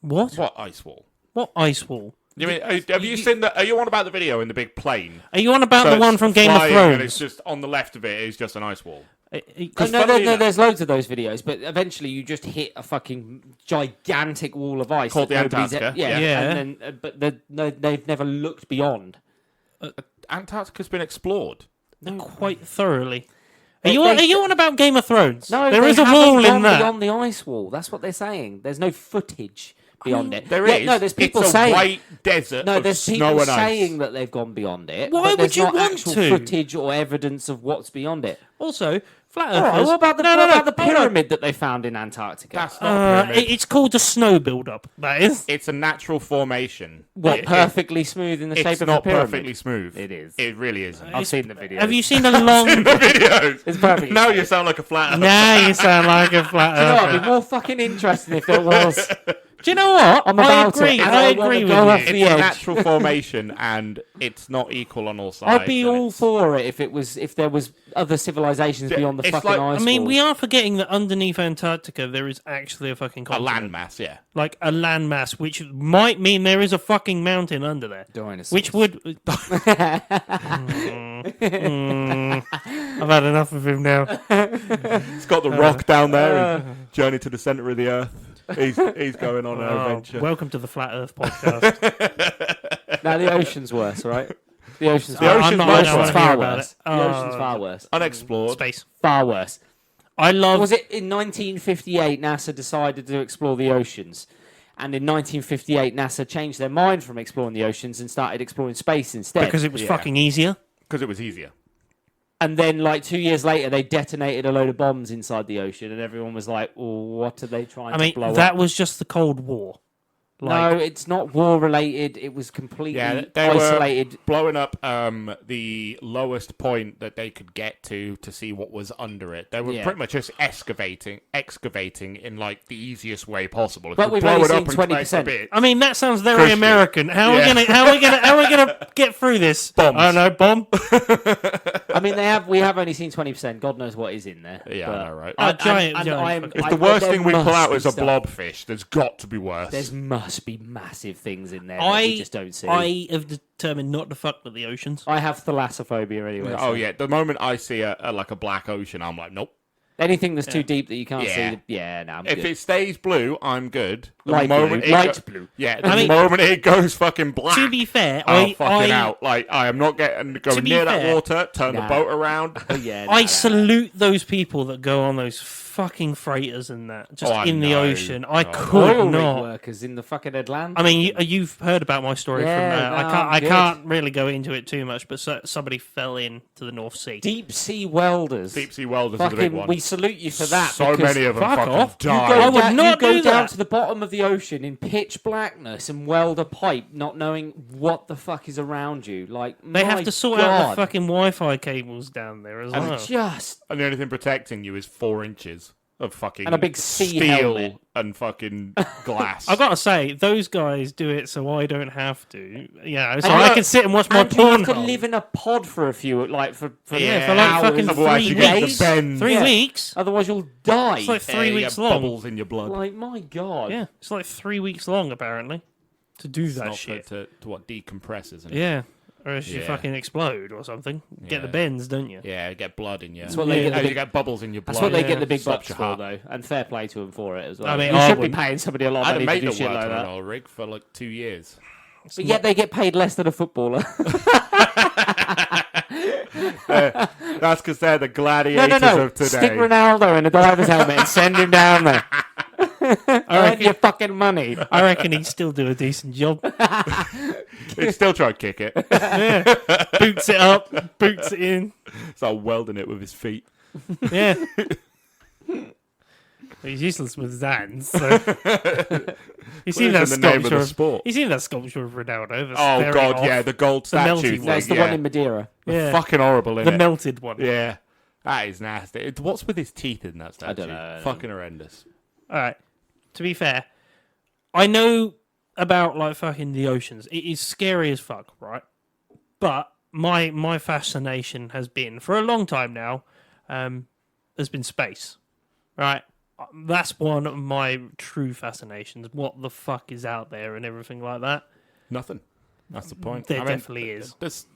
What? what ice wall? What ice wall? You mean have you seen the? Are you on about the video in the big plane? Are you on about So the one it's from Game of flying Thrones? And it's just on the left of it is just an ice wall. No, funnily enough- there's loads of those videos, but eventually you just hit a fucking gigantic wall of ice Called that the nobody's Antarctica, yeah, yeah. and then they've never looked beyond. Antarctica's been explored. Quite thoroughly. They- Are they- you on about Game of Thrones? No, there they is a haven't wall gone in that. beyond the ice wall. That's what they're saying. There's no footage beyond it. There Yeah, is. No, there's people it's a saying. white desert. No, of there's snow people and saying ice. that they've gone beyond it. Why but would there's you not want actual to? footage or evidence of what's beyond it. Also, flat All right, earthers. what about the, no, what about the hold on. pyramid that they found in Antarctica? That's not a pyramid. It's called the snow build-up. That is. It's a natural formation. What, It- perfectly smooth in the shape It's of not a pyramid? perfectly smooth. It is. It really isn't. I've seen the video. Have you seen the long? the videos. It's perfectly Now smooth. you sound like a flat earther. Now you sound like a flat You know, earther. it'd be more fucking interesting if there was. Do you know what? I'm I about agree. it, and I I wanna agree go with off you. It's the a edge. natural formation, and it's not equal on all sides. I'd be and all it's- for it if there was other civilizations Yeah, beyond the it's fucking like- ice I mean, wall. we are forgetting that underneath Antarctica there is actually a fucking a continent. landmass. Yeah, Like a landmass, which might mean there is a fucking mountain under there. Dinosaurs. Which would. I've had enough of him now. it's got the rock down there. And journey to the center of the earth. He's going on an adventure. Welcome to the Flat Earth podcast. Now the ocean's worse, right? The ocean's The far ocean's worse. much The ocean's worse. far About worse. it. The ocean's far worse. Unexplored. Space. Far worse. I love. Was it in 1958 NASA decided to explore the oceans? And in 1958 NASA changed their mind from exploring the oceans and started exploring space instead. Because it was Yeah. fucking easier. Because it was easier. And then, like 2 years later, they detonated a load of bombs inside the ocean, and everyone was like, "Well, what are they trying I to mean, blow that up?" was just the Cold War. No, it's not war related. It was completely they isolated. were blowing up the lowest point that they could get to see what was under it. They were pretty much just excavating in like the easiest way possible. If But you we've blow only it up seen and 20%. make a bit, I mean, that sounds very Christian. American. How are we gonna get through this? Bombs. I don't know, bomb. I mean, we have only seen 20%. God knows what is in there. Yeah, but I know, right? Giant If the worst there thing we pull must out be is a stuff. blobfish, there's got to be worse. There must be massive things in there that we just don't see. I have determined not to fuck with the oceans. I have thalassophobia anyway. Oh so yeah, the moment I see a black ocean, I'm like, nope. anything that's too deep that you can't Yeah. see. Yeah, no, I'm If good. it stays blue, I'm good. The Light moment blue, it light blue. Yeah, I mean- moment it goes fucking black. To be fair, I'm fucking out. Like, I am not going be near that fair- water, turn the Nah. boat around. Yeah, I no. salute those people that go on those fucking freighters and that just Oh, I in the know. ocean. I Oh. could Oil rig not. workers in the fucking Atlantic. I mean, you've heard about my story Yeah, from that. no, I good. can't really go into it too much, but somebody fell into the North Sea. deep sea welders. Deep sea welders are the big Fucking, one. we salute you for that. So because many of them fuck fucking off. You die. go, I would down, not you go do down that. to the bottom of the ocean in pitch blackness and weld a pipe, not knowing what the fuck is around you. Like They my have to sort out God. the fucking Wi-Fi cables down there as well. Just And the only thing protecting you is 4 inches of fucking And a big sea steel helmet. and fucking glass. I gotta say, those guys do it so I don't have to. Yeah, so And I look, can sit and watch my and you porn. have to live in a pod for a few, like for Yeah, for like hours, fucking Otherwise 3 you get the weeks. bends. 3 Yeah. weeks. Otherwise, you'll die. It's like Yeah, 3 you weeks get long. bubbles in your blood. Like, my God. Yeah, it's like 3 weeks long apparently to do It's that not shit. to what decompress, isn't it? Yeah, or else you Yeah. fucking explode or something. Get the Yeah. bends, don't you? Yeah, get blood in you. That's what they get the you big- get bubbles in your blood. That's what they Yeah. get the big Stops bucks your for, heart. though. And fair play to them for it as well. I mean, you I should be wouldn't- paying somebody a lot I of had a money mate to do that shit worked like on an that. oil rig for like 2 years. But yet they get paid less than a footballer. That's because they're the no, gladiators no. of today. Stick Ronaldo in a driver's helmet and send him down there. Earn your fucking money. I reckon he'd still do a decent job. He'd still try and kick it. Yeah, boots it up, boots it in. Start welding it with his feet. Yeah. He's useless with his hands. So. You seen Well, that it's in the name of sculpture? the sport. You seen that sculpture of Ronaldo? That's Oh very god, off. yeah, the gold The melty statue. one. That's the yeah. one in Madeira. Yeah. Fucking horrible, The isn't it? melted one. Yeah, that is nasty. What's with his teeth in that statue? don't know. Fucking horrendous. All right. To be fair, I know about like fucking the oceans. It is scary as fuck, right? But my fascination has been for a long time now. Has been space, right? That's one of my true fascinations. What the fuck is out there and everything like that. Nothing. That's the point. There definitely is.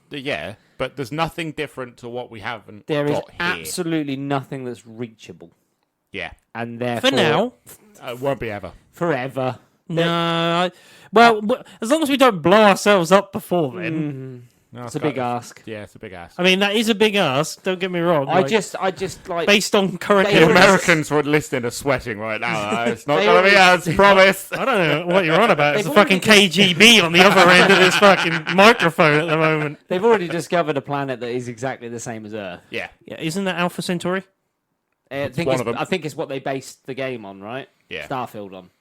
Yeah, but there's nothing different to what we haven't There is got here. absolutely nothing that's reachable. Yeah, And therefore, For now, won't be ever. forever. no. As long as we don't blow ourselves up before then. No, It's a big ask. Yeah, it's a big ask. I mean, that is a big ask. Don't get me wrong. I like, just like based on current They The already- Americans who are listening are sweating right now. It's not They going to be already- us, promise. I don't know what you're on about. It's a They've fucking already KGB on the other end of this fucking microphone at the moment. they've already discovered a planet that is exactly the same as Earth. Yeah, Yeah, isn't that Alpha Centauri? I think one it's, of them. I think it's what they based the game on, right? Yeah. Starfield on.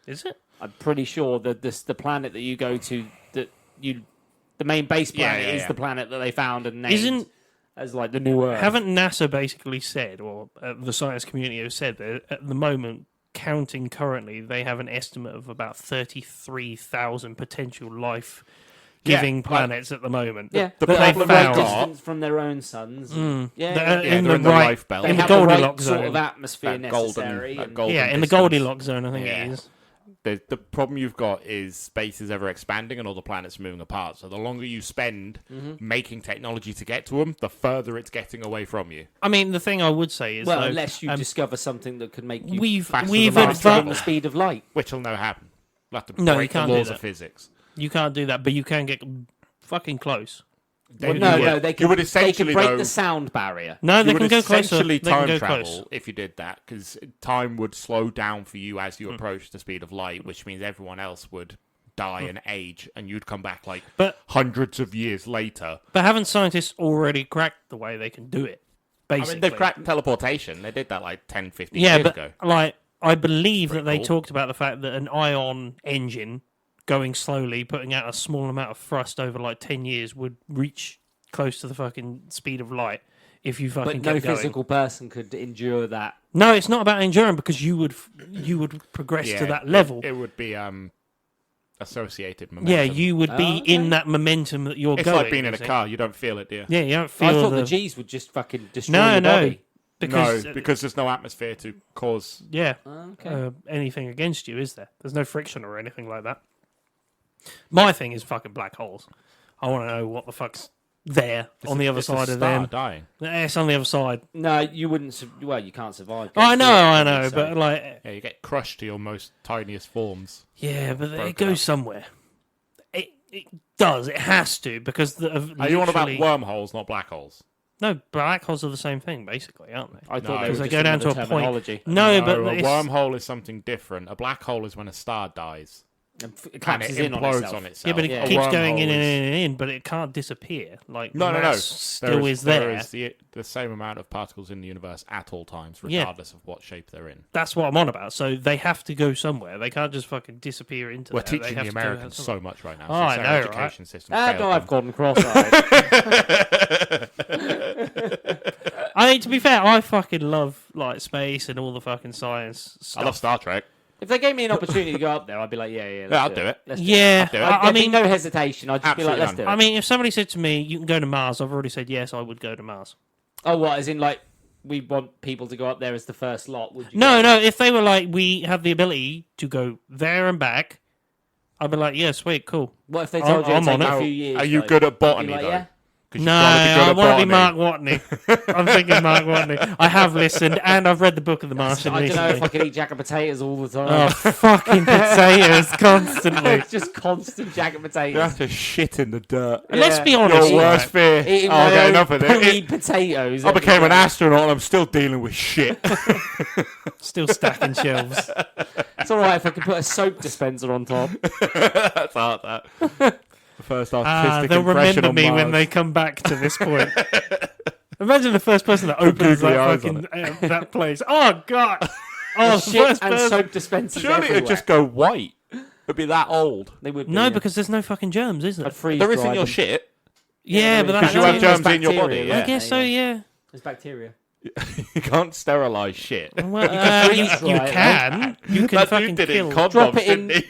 Is it? I'm pretty sure that the planet that you go to, the main base planet is yeah. the planet that they found and named Isn't- as like the new Earth. Haven't NASA basically said, or the science community has said that at the moment, counting currently, they have an estimate of about 33,000 potential life-giving Yeah, planets at the moment. Yeah, The but problem the right they've got- distance from their own suns. Yeah, The- yeah. yeah, in they're the in the right- life belt. They in the have the right Goldilocks sort zone. of atmosphere That golden- necessary. that and- golden Yeah, in the distance. Goldilocks zone, I think Yeah. it is. The problem you've got is space is ever expanding and all the planets are moving apart. So the longer you spend making technology to get to them, the further it's getting away from you. I mean, the thing I would say is, well, though, unless you discover something that could make you we've faster we've than light. faster than advanced. the speed of light. Which will never happen. We'll have to No, you break the can't do laws that. of physics. You can't do that, but you can get fucking close. They Well, would- no, they you could, would they could essentially break though, the sound barrier. No, you they would can go closer. essentially They can time go travel close. if you did that, because time would slow down for you as Hmm. you approach the speed of light, which means everyone else would die and age, and you'd come back like But hundreds of years later. but haven't scientists already cracked the way they can do it? I Basically, mean, they've cracked teleportation. They did that like 10, 15 yeah, years but ago. like I believe that Pretty they cool. talked about the fact that an ion engine going slowly, putting out a small amount of thrust over like 10 years would reach close to the fucking speed of light if you fucking But no kept going. physical person could endure that. No, it's not about enduring because you would progress to that level. It would be associated momentum. Yeah, you would be okay. in that momentum that you're It's going. like being in you a see. car. You don't feel it, do you? Yeah, you don't feel I thought the G's would just fucking destroy No, your no. body. because No, because there's no atmosphere to cause. Okay. Anything against you, is there? There's no friction or anything like that. My thing is fucking black holes. I want to know what the fuck's there on the other It's a side of star them. dying. Yeah, it's on the other side. No, you wouldn't. Well, you can't survive. Oh, I know, going through it, but like, Yeah, you get crushed to your most tiniest forms. yeah, but Broken it goes up. somewhere. It does. It has to because Are you on about literally- wormholes, not black holes? No, black holes are the same thing, basically, aren't they? I thought No. they Because were they just go down to another a point. terminology. No, No, but a it's, wormhole is something different. A black hole is when a star dies It and collapses it in on implodes itself. on itself. yeah, but it Yeah. A keeps going in wormhole and is- in and in, but it can't disappear. Like No, no, no. mass still is there there. is the same amount of particles in the universe at all times, Yeah. regardless of what shape they're in. That's what I'm on about. So they have to go somewhere. They can't just fucking disappear into We're there. They teaching have the to go Americans somewhere. so much right now. Oh, I since know, our right? education system No, failed I've them. gone cross-eyed. I mean, to be fair, I fucking love like space and all the fucking science stuff. I love Star Trek. If they gave me an opportunity to go up there, I'd be like, yeah, Yeah, I'll do it. Let's Yeah, do it. I There'd be mean, no hesitation. I'd just be like, Absolutely let's do it. I mean, if somebody said to me, "You can go to Mars," I've already said yes. I would go to Mars. Oh, what? As in, like, we want people to go up there as the first lot? Would you? No, go? no. If they were like, "We have the ability to go there and back," I'd be like, "Yeah, sweet, cool." What if they told you I'm it'd on take it. a few years? Are you though? good at You'd be botany, like, though? yeah. 'Cause you've No, gotta be good I at want to be botany. Mark Watney. I'm thinking Mark Watney. I have listened and I've read the Book of the Martian I don't know if recently. I could eat jack of potatoes all the Oh, time. fucking potatoes constantly. Just constant jack of You potatoes. have to shit in the dirt. Let's Yeah. be honest. Your worst fear. Eating Oh, my I get own enough of it. buried potatoes. I every became an day. astronaut and I'm still dealing with shit. Still stacking shelves. It's all right if I could put a soap dispenser on top. That's hard, that. The first artistic They'll impression remember on me Mars. when they come back to this point. Imagine the first person that opens googly that eyes fucking that place. Oh god! Oh, Shit first and person. soap dispensers Surely everywhere. it'd just go white. It'd be that old. They would. No, yeah. because there's no fucking germs, is there? I'd freeze There isn't dry your them. shit. Yeah, but there that's Because you have There's germs in your bacteria, body. I Yeah. guess so. Yeah. There's bacteria. You can't sterilize shit. Well, freeze you dry it, can. You can That fucking dude did it kill. in condoms, Drop it in didn't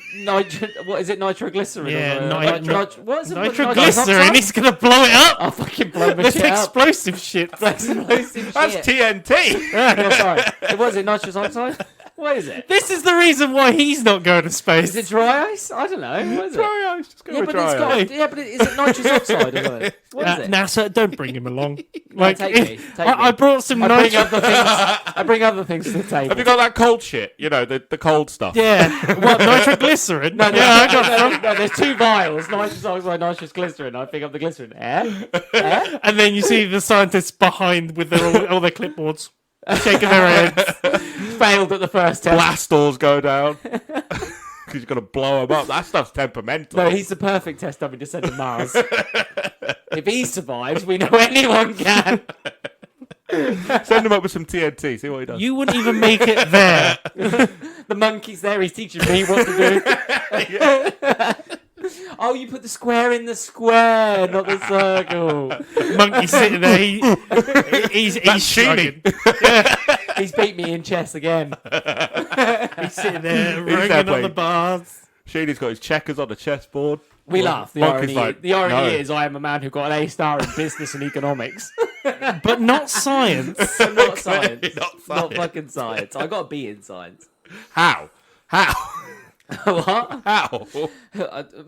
he? what is it? Nitroglycerin. Yeah, what is it? Nitroglycerin. He's gonna blow it up. I'll fucking blow my It's shit up. explosive shit. That's explosive That's shit. TNT. No, sorry. Was it nitrous oxide? What is it? This is the reason why he's not going to space. Is it dry ice? I don't know. What is it? Dry ice. Just go Yeah, with but dry it's ice. got. Yeah, but is it nitrous oxide or something? What is it? NASA, don't bring him along. Like, take me, take I me. brought some I bring nitrous. other things. I bring other things to the table. Have you got that cold shit? You know, the cold stuff. Yeah, what nitroglycerin? No, no, yeah, I no, got no, some. no, there's two vials, nitrous oxide, nitrous glycerin. I pick up the glycerin. And then you see the scientists behind with all their clipboards, shaking their heads. Failed at the first test. Blast doors go down. Because you've got to blow them up. That stuff's temperamental. No, he's the perfect test dummy to send to Mars. If he survives, we know anyone can. Send him up with some TNT. See what he does. You wouldn't even make it there. The monkey's there. He's teaching me what to do. Oh, you put the square in the square, not the circle. Monkey sitting there. He's Sheeny. struggling. He's beat me in chess again. He's sitting there there ringing on playing. the bars. Sheeny's got his checkers on the chessboard. We laugh. The Monkey's irony, like, no. is I am a man who got an A star in business and economics. But not science. So not science. Not Not science. fucking science. I got a B in science. How? How? What? How?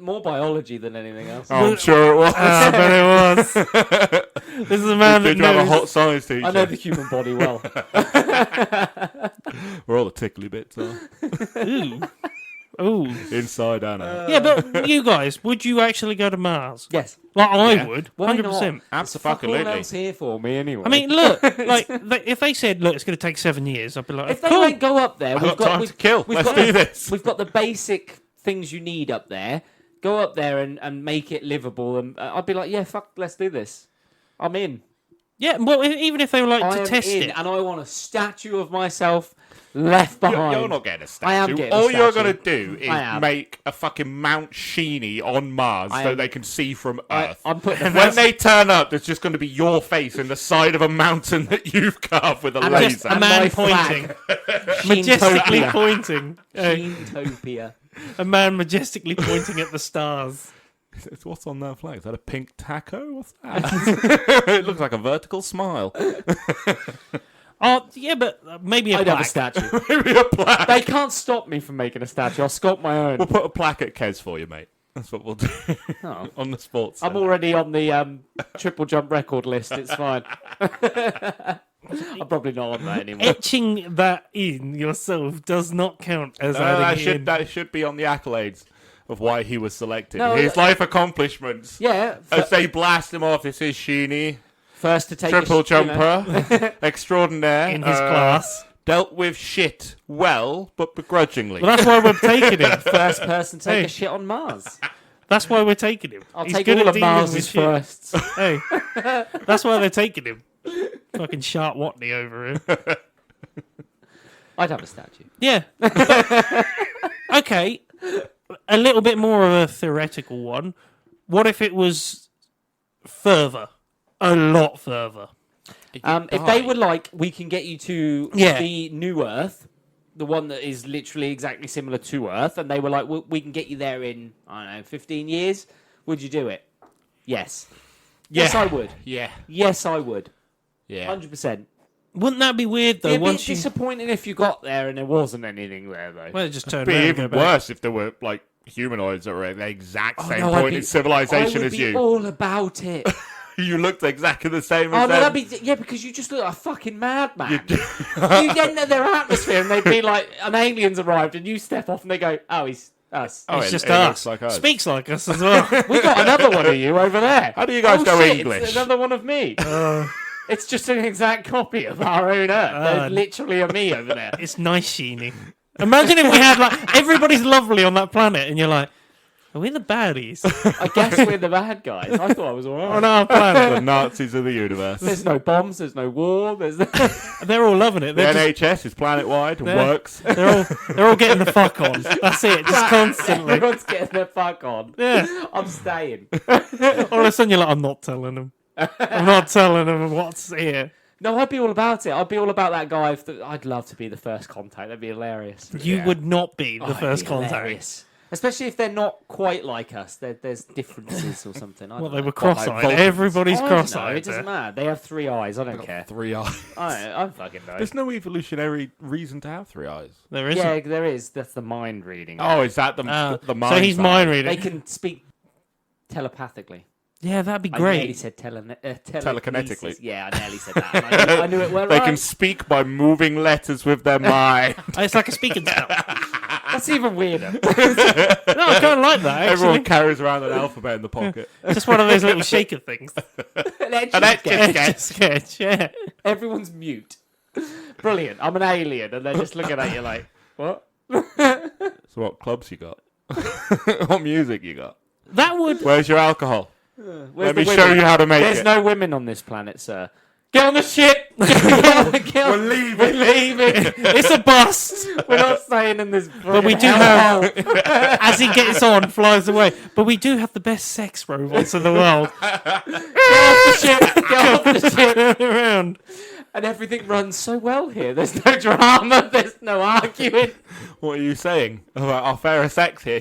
More biology than anything else. Oh, I'm sure it was. I bet it was. This is a man that Did you have a knows. hot science teacher? I know the human body well. Where all the tickly bits are. Ooh. Ooh. Inside and out. Yeah, but you guys, would you actually go to Mars? Yes. Like I Yeah. would, Why 100%. not? Fuck all Absolutely. else here for me anyway. I mean, look, like if they said, "Look, it's going to take 7 years," I'd be like, if they "Cool." won't go up there, I've got time to kill. we've Let's got do the- this. We've got the basic things you need up there. Go up there and make it livable. And I'd be like, yeah, fuck, let's do this. I'm in. Yeah, well, even if they were like I to am test in, it. and I want a statue of myself left behind. You're not getting a statue. I am getting All a you're statue. going to do is I am. make a fucking Mount Sheeny on Mars so am. they can see from Earth. I'm putting a When they turn up, there's just going to be your face in the side of a mountain that you've carved with a And laser. Just a And man my pointing, flag. majestically Sheentopia. pointing. Sheentopia. A man majestically pointing at the stars. What's on that flag? Is that a pink taco? What's that? It looks like a vertical smile. Oh, yeah, but maybe a I'd have a plaque. statue. Maybe a plaque. They can't stop me from making a statue. I'll sculpt my own. We'll put a plaque at Kes for you, mate. That's what we'll do Oh. on the sports. I'm centre. already on the triple jump record list. It's fine. I'm probably not on that anymore. Etching that in yourself does not count as No, adding it in. that should be on the accolades of why he was selected. No, His life accomplishments. Yeah. As they blast him off, this is Sheeny, First to take triple a jumper, extraordinaire. In his class. Dealt with shit well, but begrudgingly. Well, that's why we're taking him. First person to take Hey. a shit on Mars. That's why we're taking him. I'll He's take good all at of dealing with Mars's shit. firsts. Hey, that's why they're taking him. Fucking Sharp Watney over here. I'd have a statue. Yeah. Okay. A little bit more of a theoretical one. What if it was further? A lot further. If they were like, we can get you to Yeah. the new Earth, the one that is literally exactly similar to Earth, and they were like, we can get you there in, I don't know, 15 years, would you do it? Yes. Yes, Yeah. I would. Yeah. Yes, I would. Yeah. 100%. Wouldn't that be weird though? It'd be Once you disappointing if you got there and there wasn't anything there, though. well, just turn It'd around be and go even back. worse if there were like humanoids that were at the exact same No, I'd point be- in civilization I would as be you. all about it. You looked exactly the same Oh as no, them. that'd be because you just look like a fucking madman. You get into their atmosphere and they'd be like, an alien's arrived, and you step off and they go, "Oh, he's us." Oh, It's it- just it us. looks like us. Speaks like us as well. We got another one of you over there. How do you guys know shit, English? It's another one of me. It's just an exact copy of our own Earth. There's literally a me over there. It's nice, Sheeny. Imagine if we had like everybody's lovely on that planet, and you're like, are we the baddies I guess we're the bad guys. I thought I was alright. on our planet? The Nazis of the universe. There's no bombs. There's no war. There's They're all loving it. The They're, NHS is planet-wide and They're- works. they're all getting the fuck on. That's it, just constantly. Everyone's getting their fuck on. Yeah. I'm staying. All of a sudden, you're like, I'm not telling them. I'm not telling them what's here. No, I'd be all about it. I'd be all about that guy. I'd love to be the first contact. That'd be hilarious. You Yeah. would not be Oh, the it'd first be contact. hilarious. Especially if they're not quite like us. There's differences or something. I Well, don't they know. were cross-eyed. Vulcans. Everybody's I don't know, cross-eyed. It doesn't matter. They have 3 eyes. I don't care. 3 eyes. I fucking know. There's no evolutionary reason to have 3 eyes. There isn't. Yeah, there is. That's the mind reading. Oh, is that the mind? So he's side? mind They reading. can speak telepathically. Yeah, that'd be I nearly great. said Telekinetically. telekinesis. Yeah, I nearly said that. I knew it weren't They right. can speak by moving letters with their mind. It's like a speaking spell. That's even weirder. No, I kind of like that, Everyone actually. carries around an alphabet in the pocket. Just one of those little shaker things. An etch An and etch and sketch. Sketch, yeah. Everyone's mute. Brilliant. I'm an alien, and they're just looking at you like, what? So what clubs you got? What music you got? That would... Where's your alcohol? Where's Let the me women? show you how to make There's it. no women on this planet, sir. Get on the ship. We're leaving. We're leaving. It's a bust. We're not staying in this. But we do have... As he gets on, flies away. But we do have the best sex robots in the world. Get off the ship. Get off the ship. Around. And everything runs so well here. There's no drama. There's no arguing. What are you saying about our fairer sex here?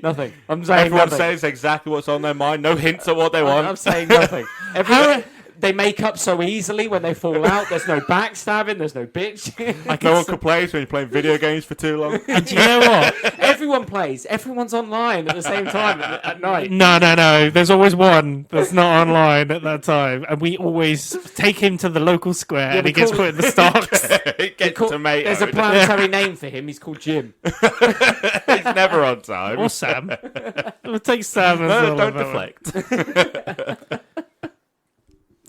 Nothing. I'm saying Everyone nothing. says exactly what's on their mind. No hints at what they I'm want. saying nothing. Everyone, they make up so easily when they fall out. There's no backstabbing. There's no bitching. No one complains when you're playing video games for too long. And do you know what? Everyone plays. Everyone's online at the same time at night. No. There's always one that's not online at that time. And we always take him to the local square and we he gets call put in the stocks. It gets Cool. tomato. There's a planetary name for him. He's called Jim. He's never on time. Or Sam. We'll take Sam as No, well. don't on that one. deflect.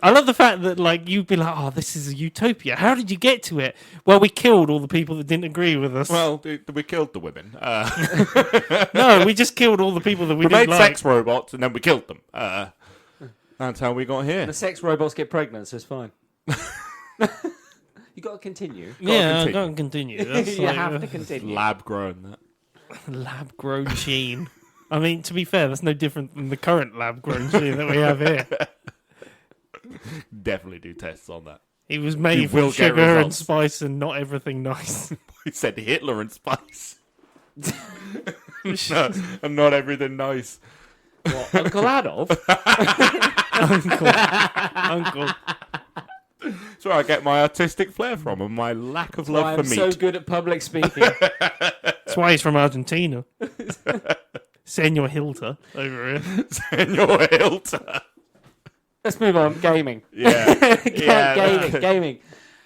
I love the fact that like you'd be like, oh, this is a utopia. How did you get to it? Well, we killed all the people that didn't agree with us. Well, we killed the women. No, we just killed all the people that we We didn't made like. sex robots and then we killed them. That's how we got here. The sex robots get pregnant, so it's fine. You got to continue. Yeah, I can't continue. That's You like, have to continue. Lab grown that. lab grown Sheen. I mean, to be fair, that's no different than the current lab grown Sheen that we have here. Definitely do tests on that. He was You made will from get sugar and results. spice and not everything nice. He said Hitler and spice. No, and not everything nice. What, Uncle Adolf? Uncle. That's where I get my artistic flair from and my lack of love I for am meat. so good at public speaking. That's why he's from Argentina. Senor Hilter over here. Senor Hilter. Let's move on. Gaming. Yeah. Gaming.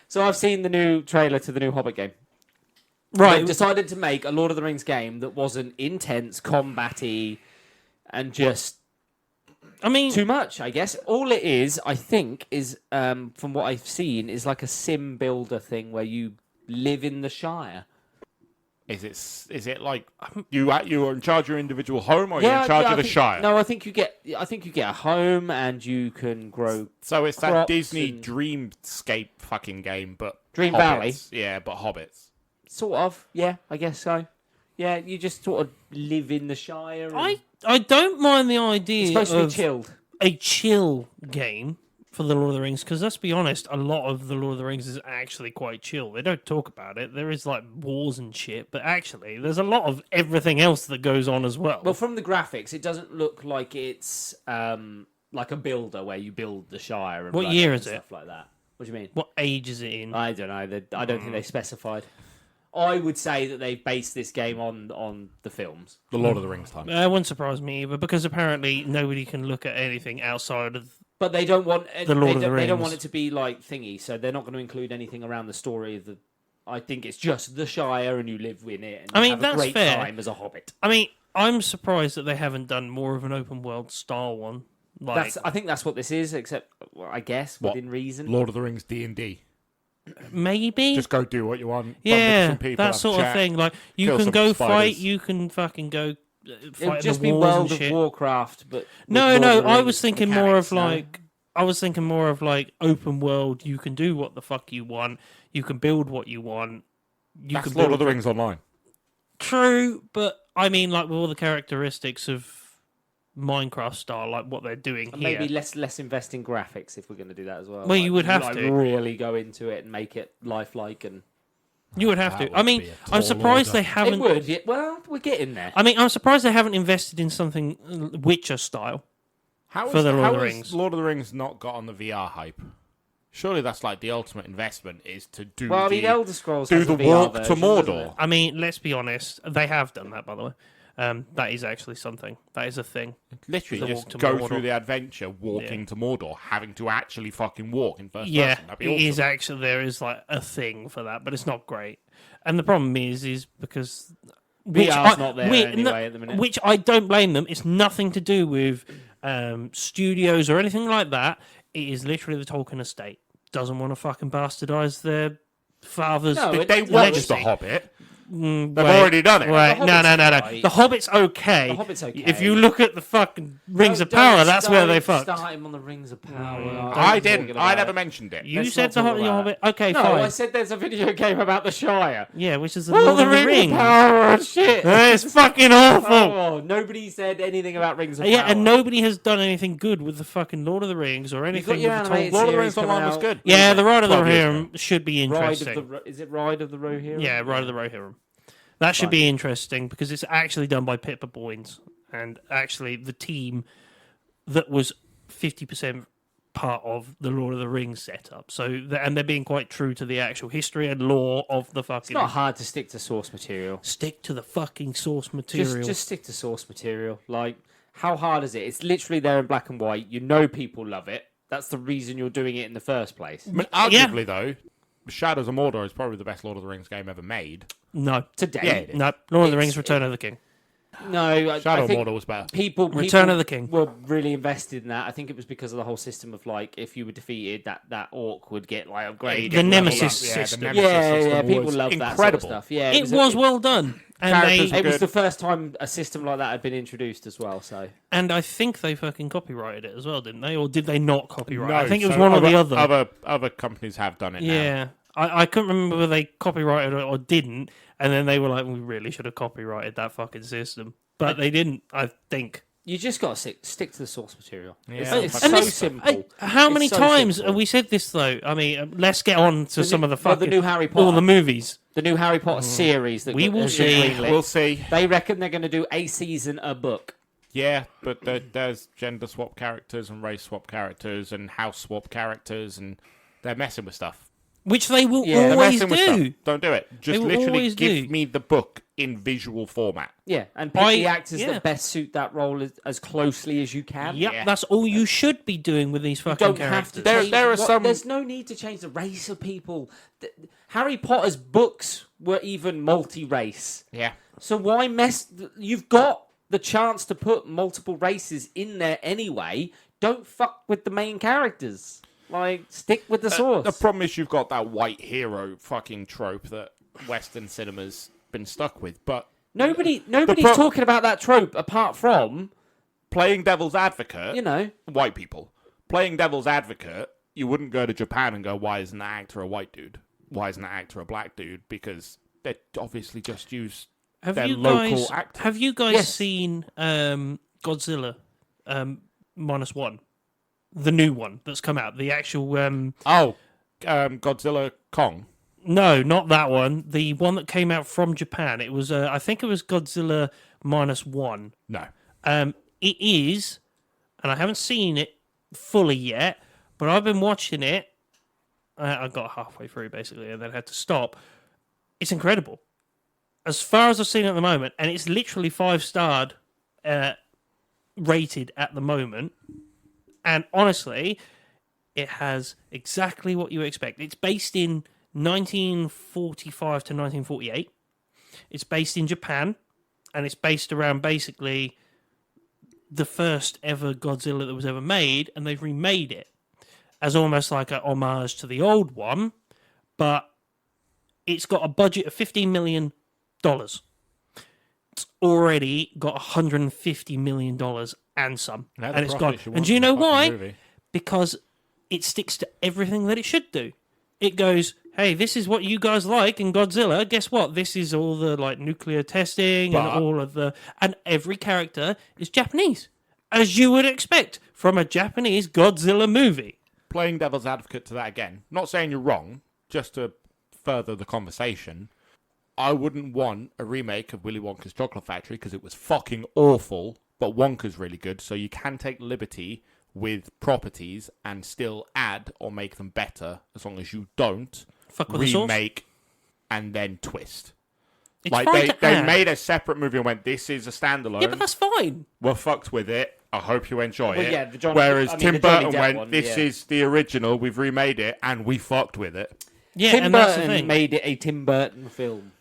So I've seen the new trailer to the new Hobbit game. Right. They've decided to make a Lord of the Rings game that wasn't intense, combat-y, and just I mean, too much, I guess. All it is, I think, is, from what I've seen, is like a sim builder thing where you live in the Shire. Is it like you're in charge of your individual home, or you're in charge of the Shire? No, I think you get a home and you can grow. So it's that crops Disney and- Dreamscape fucking game, but Dream hobbits. Valley? Yeah, but hobbits. Sort of, yeah, I guess so. Yeah, you just sort of live in the Shire. And I don't mind the idea it's supposed to be of chilled. a chill game for the Lord of the Rings, because let's be honest, a lot of the Lord of the Rings is actually quite chill. They don't talk about it. There is like wars and shit, but actually there's a lot of everything else that goes on as well. Well, from the graphics, it doesn't look like it's like a builder where you build the Shire. And What blood year and is it? Stuff like that. What do you mean? What age is it in? I don't know. I don't think they specified. I would say that they've based this game on the films. The Lord of the Rings time. It wouldn't surprise me either, because apparently nobody can look at anything outside of. But they don't want The Lord of the They don't Rings. want it to be like thingy, so they're not going to include anything around the story of the. I think it's just the Shire, and you live in it, and I mean, have that's a great fair. time as a hobbit. I mean, I'm surprised that they haven't done more of an open world style one. Like, I think that's what this is, except well, I guess What? within reason. Lord of the Rings D&D. maybe. Just go do what you want. bump into Yeah, some people, that have a sort of chat. thing. Like you kill can some go spiders. fight, you can fucking go It fight would just in the be wars World and of shit. Warcraft, but with No, Lord no, of the I Rings was thinking more of mechanics, no? I was thinking more of like open world. You can do what the fuck you want. You can build what you want. You That's can Lord build of the Rings Online. True, but I mean, like with all the characteristics of Minecraft style, like what they're doing And here. maybe less invest in graphics if we're going to do that as well. Well, you would have like, to. really go into it and make it lifelike, and You would have That to. would I mean, be a I'm tall surprised order. they haven't. it would. Yeah, well, we're getting there. I mean, I'm surprised they haven't invested in something Witcher style. How For the Lord of the has Rings. Lord of the Rings not got on the VR hype? Surely that's like the ultimate investment is to do Well, I mean, the Elder Scrolls do has the a VR walk to version, doesn't Mordor. it? I mean, let's be honest. They have done that, by the way. That is actually something. That is a thing. Literally The just walk to go Mordor. through the adventure walking to Mordor, having to actually fucking walk in first Yeah, person. That'd be it awesome. is actually, there is like a thing for that, but it's not great. And the problem is because VR's not there anyway at the minute. Which I don't blame them. It's nothing to do with studios or anything like that. It is literally the Tolkien estate doesn't want to fucking bastardize their father's. No, They It's watched legacy. The Hobbit. They've They've already done it. Right? The No. Hobbit's alright. The Hobbit's okay. The Hobbit's okay. If you look at the fucking Rings of Don't Power, that's where they start fucked. him on the Rings of Power. I didn't. I never mentioned it. You Let's said not the talk about Hobbit. Okay, No, fine. I said there's a video game about the Shire. Yeah, which is the Well, Lord the of the Rings Rings. of Power and shit. It's fucking awful. Oh, nobody said anything about Rings of Yeah, Power. and nobody has done anything good with the fucking Lord of the Rings or You've anything got with your the animated Tolkien. Lord of the series Rings coming Online was out. good. Yeah, the Ride of the 12 years Rohirrim should be interesting. Is it Ride of the Rohirrim? Yeah, Ride of the Rohirrim. That should be interesting because it's actually done by Pippa Boynes and actually the team that was 50% part of the Lord of the Rings setup. So, and they're being quite true to the actual history and lore of the It's fucking. not hard to stick to source material. Stick to the fucking source material. Just stick to source material. Like, how hard is it? It's literally there in black and white. You know people love it. That's the reason you're doing it in the first place. I mean, arguably, though, Shadows of Mordor is probably the best Lord of the Rings game ever made. No. Today. Yeah, it is. No. Lord of the It's- Rings, Return of the King. No, Shadow I think Mortal was better. people Return of the King. were really invested in that. I think it was because of the whole system of like, if you were defeated, that orc would get like upgraded. The Nemesis Yeah, system. the Nemesis Yeah, system people was love that incredible. sort of stuff. Yeah, It was well done. And Characters they, It was good. the first time a system like that had been introduced as well. So and I think they fucking copyrighted it as well, didn't they? Or did they not copyright? No, I think it was so one or the other. Other companies have done it now. Yeah, I couldn't remember whether they copyrighted it or didn't, and then they were like, "We really should have copyrighted that fucking system," but they didn't. I think. you just got to stick to the source material. Yeah. It's And so this- simple. How It's many so times simple. have we said this though? I mean, let's get on to some of the well, fucking the new Harry all Potter. the movies. The new Harry Potter series that We will has been see. greenlit. We'll see. They reckon they're going to do a season a book. Yeah, but there's gender swap characters and race swap characters and house swap characters, and they're messing with stuff. Which they will Yeah, they're They're always messing with stuff. do. Don't do it. Just will literally always give do. me the book in visual format. Yeah, and pick I- the actors yeah. that best suit that role as closely as you can. Yep, Yeah. that's all you should be doing with these fucking Don't have characters. to. There- change there are some- There's no need to change the race of people. Harry Potter's books were even multi-race. Yeah. So why mess? You've got the chance to put multiple races in there anyway. Don't fuck with the main characters. Like, stick with the source. The problem is you've got that white hero fucking trope that Western cinema's been stuck with. But Nobody's pro- talking about that trope apart from, playing devil's advocate, you know, white people. Playing devil's advocate, you wouldn't go to Japan and go, why isn't that actor a white dude? Why isn't that actor a black dude? Because they obviously just use their local actors. Have you guys Yes. seen Godzilla -1? The new one that's come out. The actual Godzilla Kong. no, not that one. The one that came out from Japan. It was I think it was Godzilla -1. No. It is, and I haven't seen it fully yet, but I've been watching it. I got halfway through basically, and then had to stop. It's incredible, as far as I've seen it at the moment, and it's literally 5-starred rated at the moment. And honestly, it has exactly what you expect. It's based in 1945 to 1948. It's based in Japan, and it's based around basically the first ever Godzilla that was ever made, and they've remade it as almost like a homage to the old one, but it's got a budget of $15 million. It's already got $150 million and some, Yeah, the and it's gone. profit you And want do you from know a fucking why? movie. Because it sticks to everything that it should do. It goes, hey, this is what you guys like in Godzilla. Guess what? This is all the like nuclear testing But- and all of the, and every character is Japanese, as you would expect from a Japanese Godzilla movie. Playing devil's advocate to that again. Not saying you're wrong, just to further the conversation. I wouldn't want a remake of Willy Wonka's Chocolate Factory because it was fucking awful, but Wonka's really good, so you can take liberty with properties and still add or make them better as long as you don't Fuck with the source. remake and then twist. It's Like fine to they add. made a separate movie and went, this is a standalone. Yeah, but that's fine. We're fucked with it. I hope you enjoy Well, it. yeah, the Johnny- Whereas I mean, Tim the Johnny Burton Depp went, one, this yeah. is the original, we've remade it, and we fucked with it. Yeah, Tim and that's the Burton thing. made it a Tim Burton film.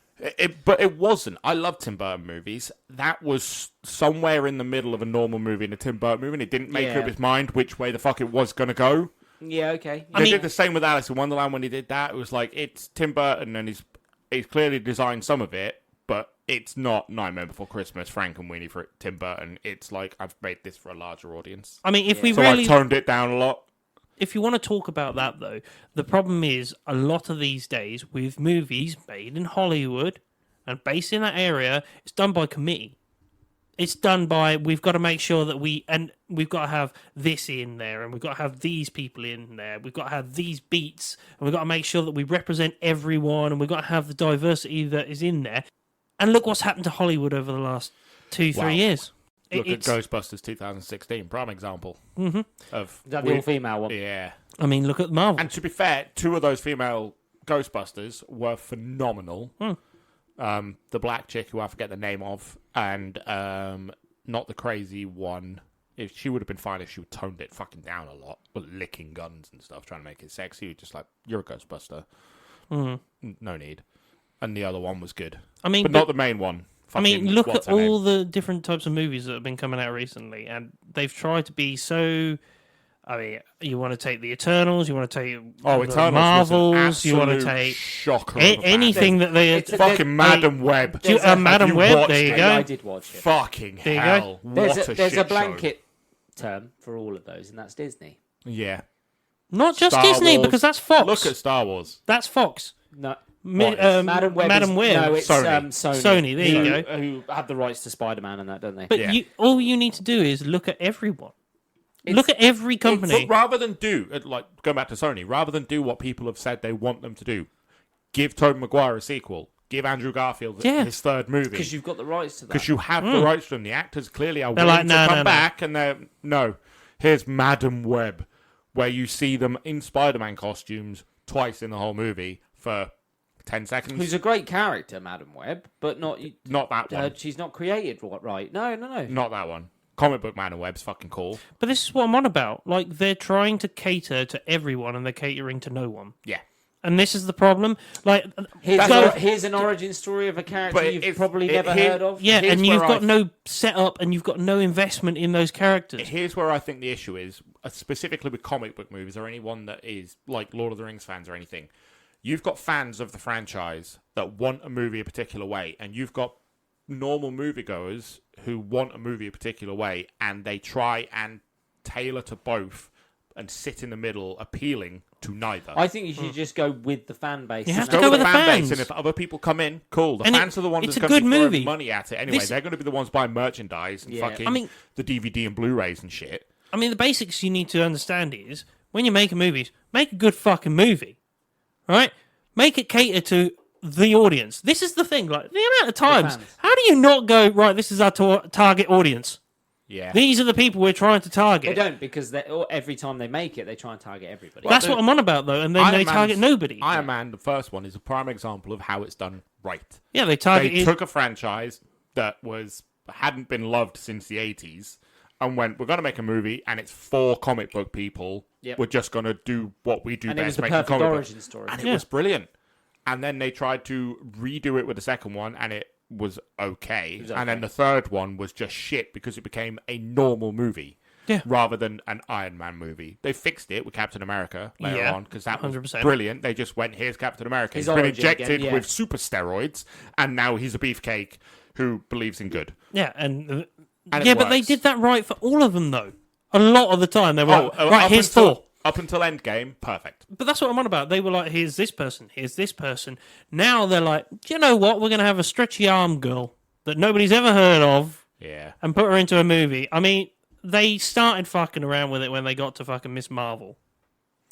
But it wasn't. I love Tim Burton movies. That was somewhere in the middle of a normal movie and a Tim Burton movie, and it didn't make Yeah. up his mind which way the fuck it was going to go. Yeah, okay. They did the same with Alice in Wonderland when he did that. It was like, it's Tim Burton, and he's clearly designed some of it, but it's not Nightmare Before Christmas, Frank and Weenie for Tim Burton. It's like, I've made this for a larger audience. I mean, if we So really, I've toned it down a lot. if you want to talk about that though, the problem is a lot of these days with movies made in Hollywood and based in that area, it's done by committee. It's done by, we've got to make sure that we've got to have this in there, and we've got to have these people in there, we've got to have these beats, and we've got to make sure that we represent everyone, and we've got to have the diversity that is in there. And look what's happened to Hollywood over the last 2-3 Wow. years. Look at It's, Ghostbusters 2016, prime example of Is that the all-female one? yeah. I mean, look at Marvel. And to be fair, 2 of those female Ghostbusters were phenomenal. The black chick, who I forget the name of, and not the crazy one. If she would have been fine if she would toned it fucking down a lot, but licking guns and stuff, trying to make it sexy. You're just like, you're a Ghostbuster. No need. And the other one was good, I mean, but not the main one. I mean, fucking- look what's at her name? all the different types of movies that have been coming out recently, and they've tried to be so. I mean, you want to take the Eternals, you want to take the Eternals Marvels, was an you want to absolute take shocker. of a bad anything thing. that they. It's a- Fucking Madam Web. Do you- There's a- Madam you Web, watched there you it? go. Yeah, I did watch it. Fucking There you go. hell! There's What a, a there's shit a blanket term for all of those, and that's Disney. show. Yeah. Not just Star Disney, Wars. because that's Fox. Look at Star Wars. That's Fox. No, Madam Web. No, it's Sony. Sony. Sony, there you who, go. Who have the rights to Spider-Man and that, don't they? But Yeah. all you need to do is look at everyone. It's- Look at every company. But rather than do, like, going back to Sony, rather than do what people have said they want them to do, give Tobey Maguire a sequel, give Andrew Garfield his third movie. Because you've got the rights to that. Because you have the rights to them. The actors clearly are They're willing like, to no, come no, no. back, and they're, no, here's Madam Web, where you see them in Spider-Man costumes twice in the whole movie for 10 seconds. Who's a great character, Madam Web, but not Not that one. she's not created right. No. Not that one. Comic book Madam Web's fucking cool. But this is what I'm on about. Like, they're trying to cater to everyone and they're catering to no one. Yeah. And this is the problem. Like, Here's an origin story of a character But you've it's- probably it- never here- heard of. yeah, Here's and you've where got I- no setup and you've got no investment in those characters. Here's where I think the issue is, specifically with comic book movies or anyone that is like Lord of the Rings fans or anything. You've got fans of the franchise that want a movie a particular way, and you've got normal moviegoers who want a movie a particular way, and they try and tailor to both and sit in the middle, appealing to neither. I think you should just go with the fan base. You have and to Go go with with the the fan fans. base, and if other people come in, cool. The And fans are the ones it's that's a going to good be throwing movie. money at it anyway. This- They're going to be the ones buying merchandise and Yeah. fucking I mean- the DVD and Blu-rays and shit. I mean, the basics you need to understand is when you're making movies, make a good fucking movie. Right? Make it cater to the audience. This is the thing. Like, the amount of times, fans. how do you not go, right, this is our target audience? Yeah. These are the people we're trying to They target. don't, because every time they make it, they try and target everybody. That's what I'm on about, though. And then they target nobody. Iron Man, the first one, is a prime example of how it's done right. Yeah, they target. They took a franchise that hadn't been loved since the 80s and went, we're going to make a movie, and it's for comic book people. Yep. We're just going to do what we do and it was best, the making perfect comic origin books. story. And it Yeah. was brilliant. And then they tried to redo it with the second one, and it was okay. was And then okay. the third one was just shit because it became a normal movie. Yeah. Rather than an Iron Man movie. They fixed it with Captain America later Yeah, on because that was 100%. brilliant. They just went, here's Captain America. His He's been origin injected again, yeah. with super steroids, and now he's a beefcake who believes in good. Yeah, and it but they works. did that right for all of them, though. A lot of the time, they were like, right, up here's until, Thor. Up until Endgame, perfect. But that's what I'm on about. They were like, here's this person, here's this person. Now they're like, do you know what? We're going to have a stretchy arm girl that nobody's ever heard of Yeah. and put her into a movie. I mean, they started fucking around with it when they got to fucking Miss Marvel.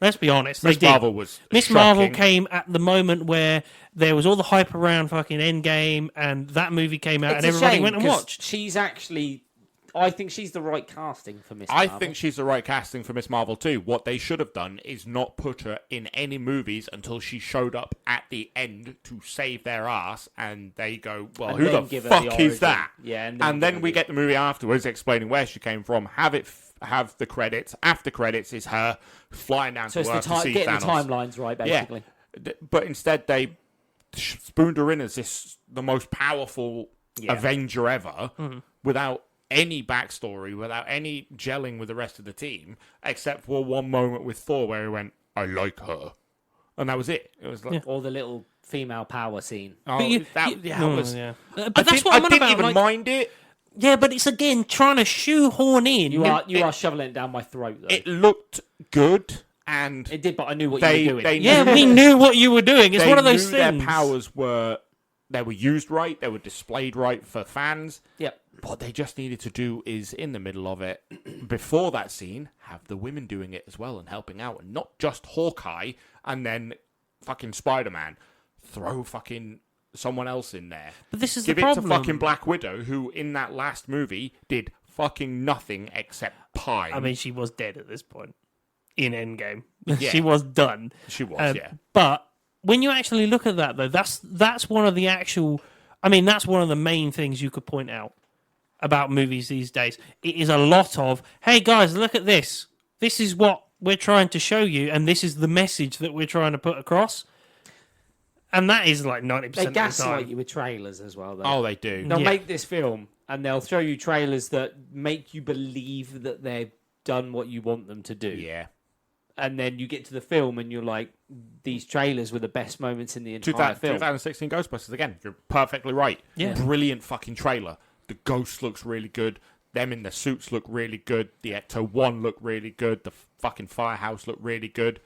Let's be honest. Miss they did. Marvel was Miss shocking. Marvel came at the moment where there was all the hype around fucking Endgame, and that movie came out, It's and a everybody shame, went and 'cause watched. She's actually, I think she's the right casting for Miss I Marvel. think she's the right casting for Miss Marvel too. What they should have done is not put her in any movies until she showed up at the end to save their ass, and they go, well, And who then the give her fuck the is origin. that? Yeah, and and then then we get the movie afterwards explaining where she came from, have the credits. After credits is her flying down so it's to the Earth to see getting the Thanos. timelines right, basically. But instead they spooned her in as the most powerful Yeah. Avenger ever, without any backstory, without any gelling with the rest of the team, except for one moment with Thor where he went, "I like her," and that was it. It was like, Or the little female power scene. oh, But you- that, you- yeah, oh, it was. yeah. I But that's didn't- what I'm I on didn't about. even Like, mind it. yeah, but it's again trying to shoehorn in. You are shoveling it down my throat, though. It looked good, and It did, but I knew what they you were doing. they Yeah, knew- we knew what you were doing. It's they one of those knew things. their powers were used right, they were displayed right for fans. Yep. What they just needed to do is, in the middle of it, before that scene, have the women doing it as well and helping out, and not just Hawkeye and then fucking Spider-Man. Throw fucking someone else in there. But this is Give the it problem. to fucking Black Widow, who in that last movie did fucking nothing except pine. I mean, she was dead at this point in Endgame. Yeah. She was done. she was, yeah. But when you actually look at that, though, that's one of the actual. I mean, that's one of the main things you could point out about movies these days. It is a lot of, hey guys, look at this. This is what we're trying to show you, and this is the message that we're trying to put across. And that is like 90% They of the gaslight time. you with trailers as well, though. Oh, they do. They'll Yeah. make this film, and they'll show you trailers that make you believe that they've done what you want them to do. Yeah. And then you get to the film, and you're like, these trailers were the best moments in the entire film. 2016 Ghostbusters, again, you're perfectly right. Yeah. Brilliant fucking trailer. The ghost looks really good. Them in the suits look really good. The Ecto-1 looked really good. The fucking firehouse looked really good.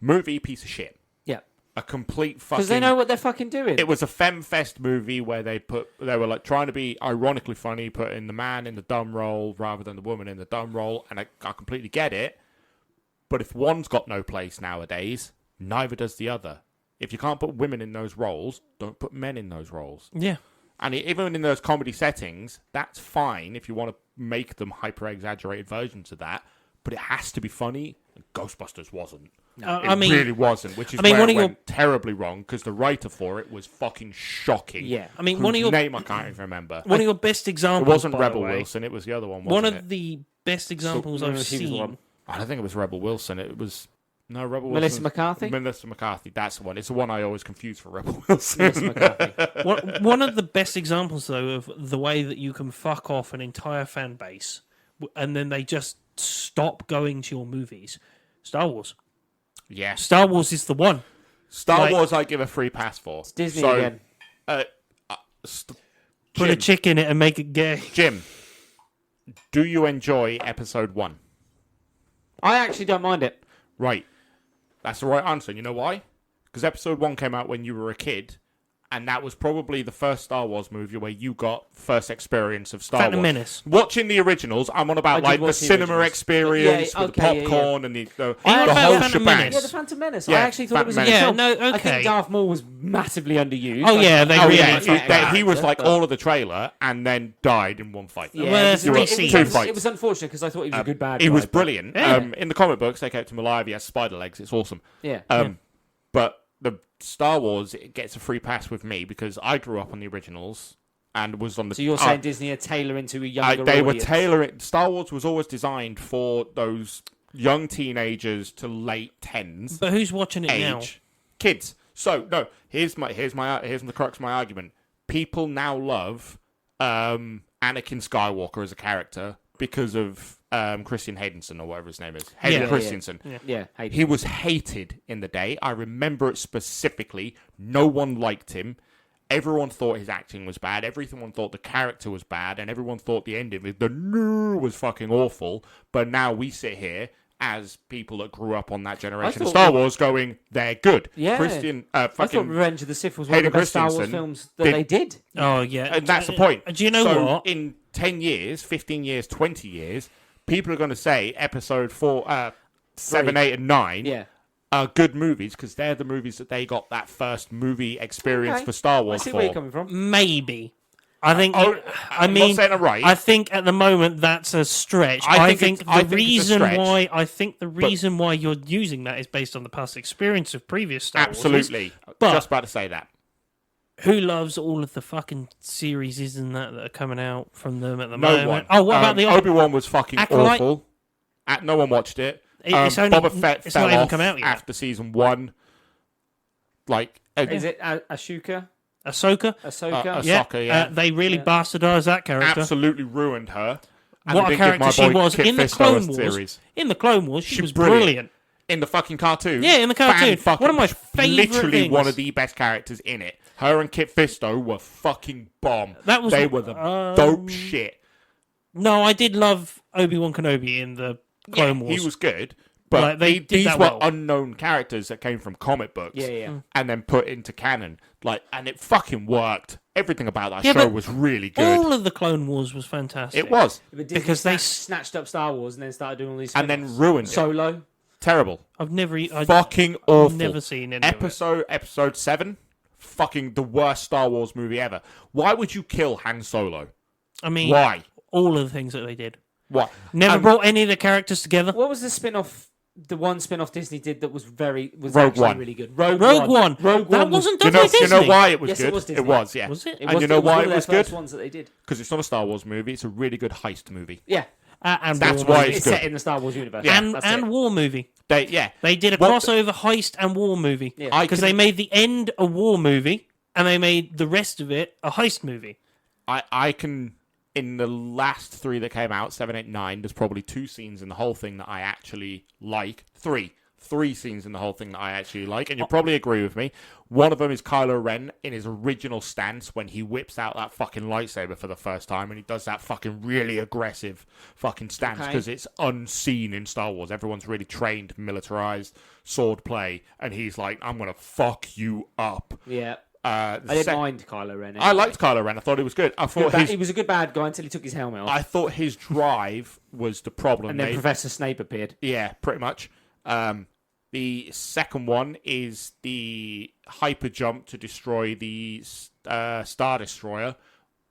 Movie, piece of shit. Yeah. A complete fucking... Because they know what they're fucking doing. It was a femfest movie where they were like trying to be ironically funny, putting the man in the dumb role rather than the woman in the dumb role, and I completely get it. But if one's got no place nowadays, neither does the other. If you can't put women in those roles, don't put men in those roles. Yeah. And even in those comedy settings, that's fine if you want to make them hyper-exaggerated versions of that. But it has to be funny. And Ghostbusters wasn't. It really wasn't, which is where it went terribly wrong, because the writer for it was fucking shocking. Yeah. I mean, whose name I can't even remember. One of your best It examples, wasn't by Rebel the way, Wilson, it was the other one, one wasn't of it? the best examples I've seen. I don't think it was Rebel Wilson. It was... No, Rebel Melissa Wilson. McCarthy? Melissa McCarthy, that's the one. It's the one I always confuse for Rebel Wilson. Melissa McCarthy. One of the best examples, though, of the way that you can fuck off an entire fan base and then they just stop going to your movies. Star Wars. Yeah. Star Wars is the one. Star Wars I give a free pass for. It's Disney again. Put a chick in it and make it gay. Jim, do you enjoy episode 1? I actually don't mind it. Right. That's the right answer. You know why? Because episode 1 came out when you were a kid, and that was probably the first Star Wars movie where you got first experience of Star Phantom Wars. Menace. Watching the originals, I'm on about I did like the watch the cinema originals. experience Yeah, with okay, the yeah, popcorn and the on whole about Phantom shebang. Menace? Yeah, the Phantom Menace. Yeah, I actually thought it was a good Phantom Menace. film. Yeah, no, I think okay. Darth Maul was massively underused. Oh, yeah, they Oh really yeah, fucked he was like but- all of the trailer and then died in one fight. Yeah, Well, it was, three it, scenes. was, Two fights. it was unfortunate because I thought he was a good bad guy. He was but- brilliant. Yeah. In the comic books, they kept him alive. He has spider legs. It's awesome. Yeah. But the Star Wars, it gets a free pass with me because I grew up on the originals and was on the... So you're saying Disney are tailoring to a younger They were audience? tailoring... Star Wars was always designed for those young teenagers to late 10s But who's watching it now? age. Kids. So, no, here's the crux of my argument. People now love Anakin Skywalker as a character because of Christian Haydenson or whatever his name is. Hayden Yeah. Christensen. Yeah. He was hated in the day. I remember it specifically. No one liked him. Everyone thought his acting was bad. Everyone thought the character was bad. And everyone thought the ending was fucking awful. But now we sit here as people that grew up on that generation of thought Star Wars going, they're good. Yeah. Christian, I thought fucking... Revenge of the Sith was one of Hayden the best Star Wars Christensen films that they did. Oh, yeah. And that's the point. Do you know so what? In 10 years, 15 years, 20 years, people are going to say episode 4, 7, 8, and 9 Yeah. are good movies because they're the movies that they got that first movie experience Okay. for Star I Wars see for. where you're coming from. Maybe. I think. I'm not saying I'm right. I think at the moment that's a stretch. I think it's a stretch. The reason why you're using that is based on the past experience of previous Star Wars. Absolutely. But- Just about to say that. Who loves all of the fucking series and that are coming out from them at the No moment? one. Oh, what about the Obi-Wan was fucking Acolyte? awful. No one watched it. It's only- Boba Fett it's fell not even off come out yet. after season 1. Like, Is it Ashoka? Ahsoka? Ahsoka? yeah. They really bastardized that character. absolutely ruined her. And What they a didn't give character my she boy was Kit in the Fisto a Clone Wars. series. In the Clone Wars, she She's was brilliant. brilliant. In the fucking cartoon. Yeah, in the cartoon. Fan-fucking- One of my favourite Literally things. one of the best characters in it. Her and Kit Fisto were fucking bomb. That was- they were the dope shit. No, I did love Obi-Wan Kenobi in the Clone Wars. He was good. But Like, they did these that were well. unknown characters that came from comic books. Yeah. And then put into canon. And it fucking worked. Everything about that Yeah, show but was really good. All of the Clone Wars was fantastic. It was. But Disney Because they snatched up Star Wars and then started doing all these And then spin-offs. ruined it. Solo. Terrible. I've Fucking awful. never seen any of it. Episode 7, fucking the worst Star Wars movie ever. Why would you kill Han Solo? I mean, Why? all of the things that they did. What? Never brought any of the characters together. What was the spin-off? The one spin-off Disney did that was Rogue actually One. really good. Rogue One. Rogue That One was- wasn't You done know, by Disney. you know why it was Yes, good? it was Disney. It was, yeah. Was it? It And was, you know it was why one it of their was first good? ones that they did. Because it's not a Star Wars movie. It's a really good heist movie. Yeah. and That's war why movie. It's good. set in the Star Wars universe. and That's and it. war movie. They They did a What- crossover heist and war movie Yeah. because they made the end a war movie and they made the rest of it a heist movie. I can, in the last 3 that came out, 7, 8, 9, there's probably 2 scenes in the whole thing that I actually like. 3 scenes in the whole thing that I actually like, and you'll probably agree with me. One of them is Kylo Ren in his original stance when he whips out that fucking lightsaber for the first time, and he does that fucking really aggressive fucking stance because it's unseen in Star Wars. Everyone's really trained, militarized, sword play, and he's like, I'm gonna fuck you up. Yeah. I didn't mind Kylo Ren. I liked Kylo Ren. I thought he was good. I thought he was a good bad guy until he took his helmet off. I thought his drive was the problem. And then Professor Snape appeared. Yeah, pretty much. The second one is the hyper jump to destroy the Star Destroyer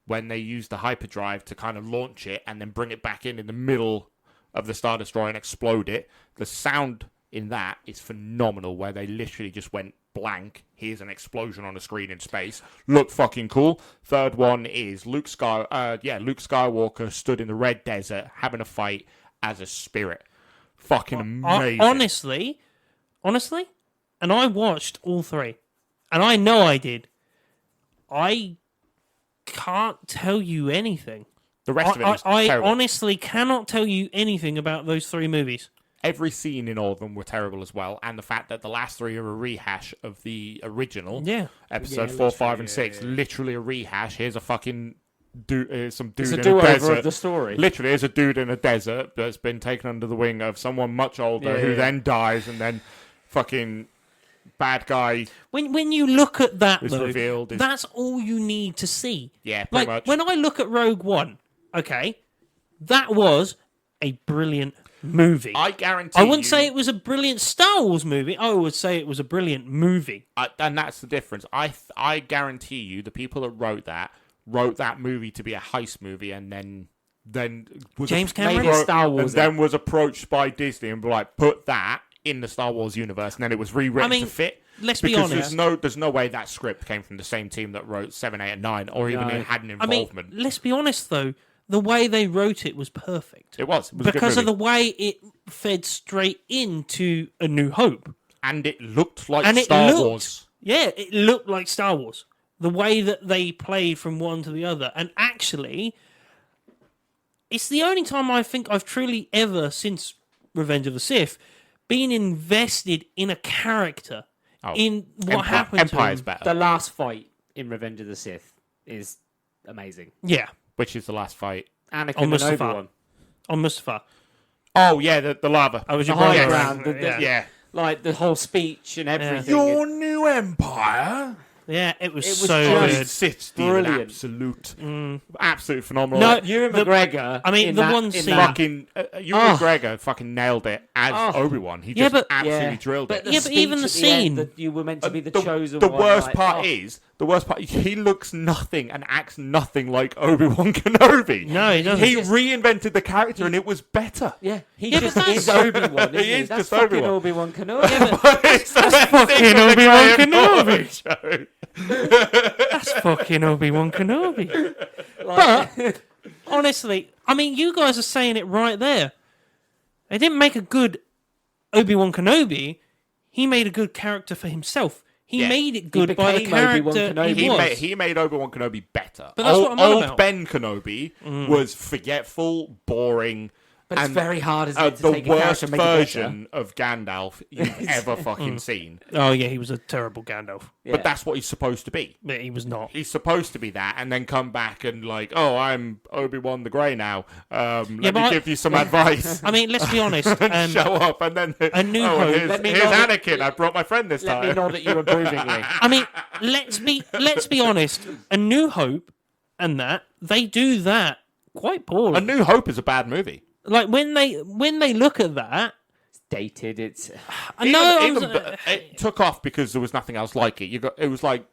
when they use the hyperdrive to kind of launch it and then bring it back in the middle of the Star Destroyer and explode it. The sound in that is phenomenal, where they literally just went blank. Here's an explosion on the screen in space. Look fucking cool. Third one is Luke Skywalker stood in the Red Desert having a fight as a spirit. Fucking amazing. Honestly, and I watched all 3, and I know I did. I can't tell you anything. The rest of it was I terrible. honestly cannot tell you anything about those 3 movies. Every scene in all of them were terrible as well, and the fact that the last 3 are a rehash of the original episode 4, 5, and 6, literally a rehash. Here's a fucking some dude It's a in a do-over desert. of the story. Literally, there's a dude in a desert that's been taken under the wing of someone much older who then dies, and then fucking bad guy. When you look at that, It's though, revealed, that's all you need to see. Yeah, pretty like much. when I look at Rogue One, okay, that was a brilliant movie. I guarantee I wouldn't you, say it was a brilliant Star Wars movie. I would say it was a brilliant movie. and that's the difference. I guarantee you, the people that wrote that movie to be a heist movie, and then was James Cameron? Made it Star Wars, and then was approached by Disney and be like, put that in the Star Wars universe, and then it was rewritten to fit. Let's be Because honest. there's no way that script came from the same team that wrote 7, 8, and 9, or even No. had an involvement. Let's be honest though. The way they wrote it was perfect. It was a good because of movie. the way it fed straight into A New Hope. And it looked like And Star it looked, Wars. Yeah, it looked like Star Wars. The way that they played from one to the other. And actually, it's the only time I think I've truly ever, since Revenge of the Sith, been invested in a character. In what happened Empire's to him. better. The last fight in Revenge of the Sith is amazing. Yeah, Which is the last fight? Anakin On and Mustafar. Obi-Wan. on Mustafar. Oh, yeah, the lava. I was The your high brother. ground. Yeah. Like the whole speech and everything. Your new empire? Yeah, it was It was so just- good. Sith stealing, Brilliant. absolute phenomenal. No, Ewan The- McGregor. I mean, in the that- one in scene- that- fucking Ewan McGregor fucking nailed it as Obi-Wan. He just but- absolutely Yeah. drilled But it. the Yeah, but even speech the at end scene- that you were meant to be the The- chosen the one. worst like, part is he looks nothing and acts nothing like Obi-Wan Kenobi. No, he doesn't. He reinvented the character and it was better. Yeah, he Yeah, just but is that's- Obi-Wan, isn't He is That's just fucking Obi-Wan. Obi-Wan Kenobi. It's the best fucking thing with the Obi-Wan Graham Norton Kenobi. show. That's fucking Obi-Wan Kenobi. Like- But, honestly, I mean, you guys are saying it right there. They didn't make a good Obi-Wan Kenobi. He made a good character for himself. He Yeah. made it good He by the became Obi-Wan character Kenobi. he was. He made Obi-Wan Kenobi better. But that's what I'm on old about. Ben Kenobi was forgetful, boring, but it's and very hard, isn't it, to the take a character worst and make it better. version of Gandalf you've ever fucking seen. Oh, yeah, he was a terrible Gandalf. Yeah. But that's what he's supposed to be. But he was not. He's supposed to be that, and then come back and like, oh, I'm Obi-Wan the Grey now. Let me but give you some advice. I mean, let's be honest. And show up, and then A New Hope- here's, Let me here's know that- Anakin. I brought my friend this Let time. me nod at you approvingly. I mean, let's be honest. A New Hope and that, they do that quite poorly. A New Hope is a bad movie. Like, when they look at that, It's dated. It's I know It took off because there was nothing else like it. It was like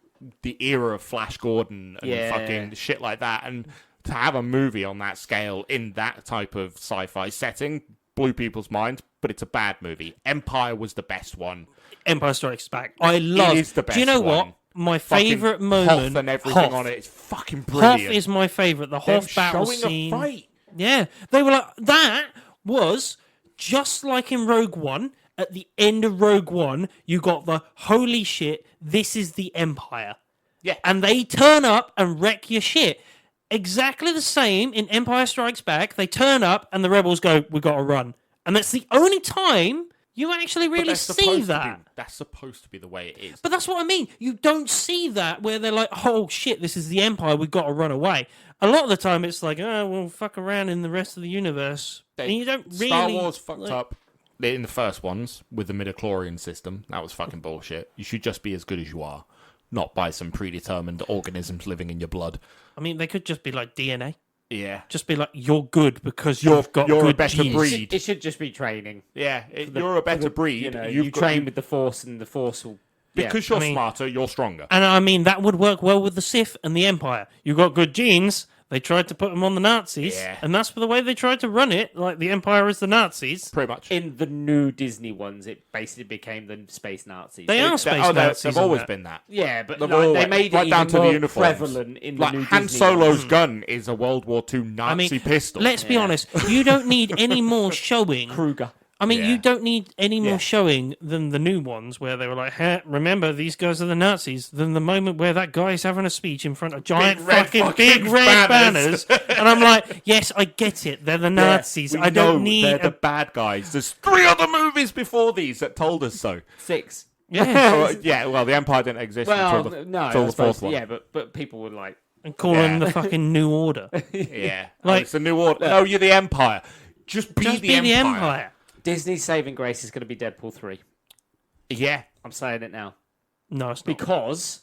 the era of Flash Gordon and Yeah. fucking shit like that. And to have a movie on that scale in that type of sci-fi setting blew people's minds. But it's a bad movie. Empire was the best one. Empire Strikes Back. I love. It is the best Do you know one. what? My Fucking favorite moment. Hoth and everything Hoth. on it. It's fucking Hoth brilliant. is my favorite. The Them Hoth battle showing scene. a fight Yeah, they were like, that was just like in Rogue One. At the end of Rogue One, you got the holy shit, this is the Empire. Yeah. And they turn up and wreck your shit. Exactly the same in Empire Strikes Back. They turn up and the rebels go, we gotta run. And that's the only time you actually But really that's see supposed to that. be- That's supposed to be the way it is. But that's what I mean. You don't see that where they're like, oh shit, this is the Empire, we've got to run away. A lot of the time it's like, oh, we'll fuck around in the rest of the universe. And you don't really... Star Wars fucked up in the first ones with the midichlorian system. That was fucking bullshit. You should just be as good as you are, not by some predetermined organisms living in your blood. I mean, they could just be like DNA. Yeah. Just be like, you're good because you've got you're good a better genes. breed. It should just be training. Yeah, you're a better breed. You know, You've you got- train with the Force, and the Force will... because yeah. you're I mean- smarter, you're stronger. And I mean, that would work well with the Sith and the Empire. You got good genes. They tried to put them on the Nazis. Yeah. And that's the way they tried to run it. Like, the Empire is the Nazis. Pretty much. In the new Disney ones, it basically became the space Nazis. They are space Nazis. They've in always that. been that. Yeah, but They've like, they always- made it right down even to the more uniforms. prevalent in the Like new Han Disney Solo's ones. gun is a World War II Nazi pistol. Let's be Yeah. honest. You don't need any more showing. Kruger. I mean, Yeah. you don't need any more Yeah. showing than the new ones where they were like, hey, remember, these guys are the Nazis. Than the moment where that guy's having a speech in front of giant red big red banners. banners. And I'm like, yes, I get it. They're the Nazis. We I don't know need... they're the bad guys. There's 3 other movies before these that told us so. 6. Yeah. Yeah, well, the Empire didn't exist Well, until the, no, until I the suppose, fourth one. yeah, but people were like, And call them the fucking New Order. Yeah. Like- It's the New Order. No, you're the Empire. Just be, Just the, be Empire. the Empire. Disney's saving grace is going to be Deadpool 3. Yeah. I'm saying it now. No, it's not. Because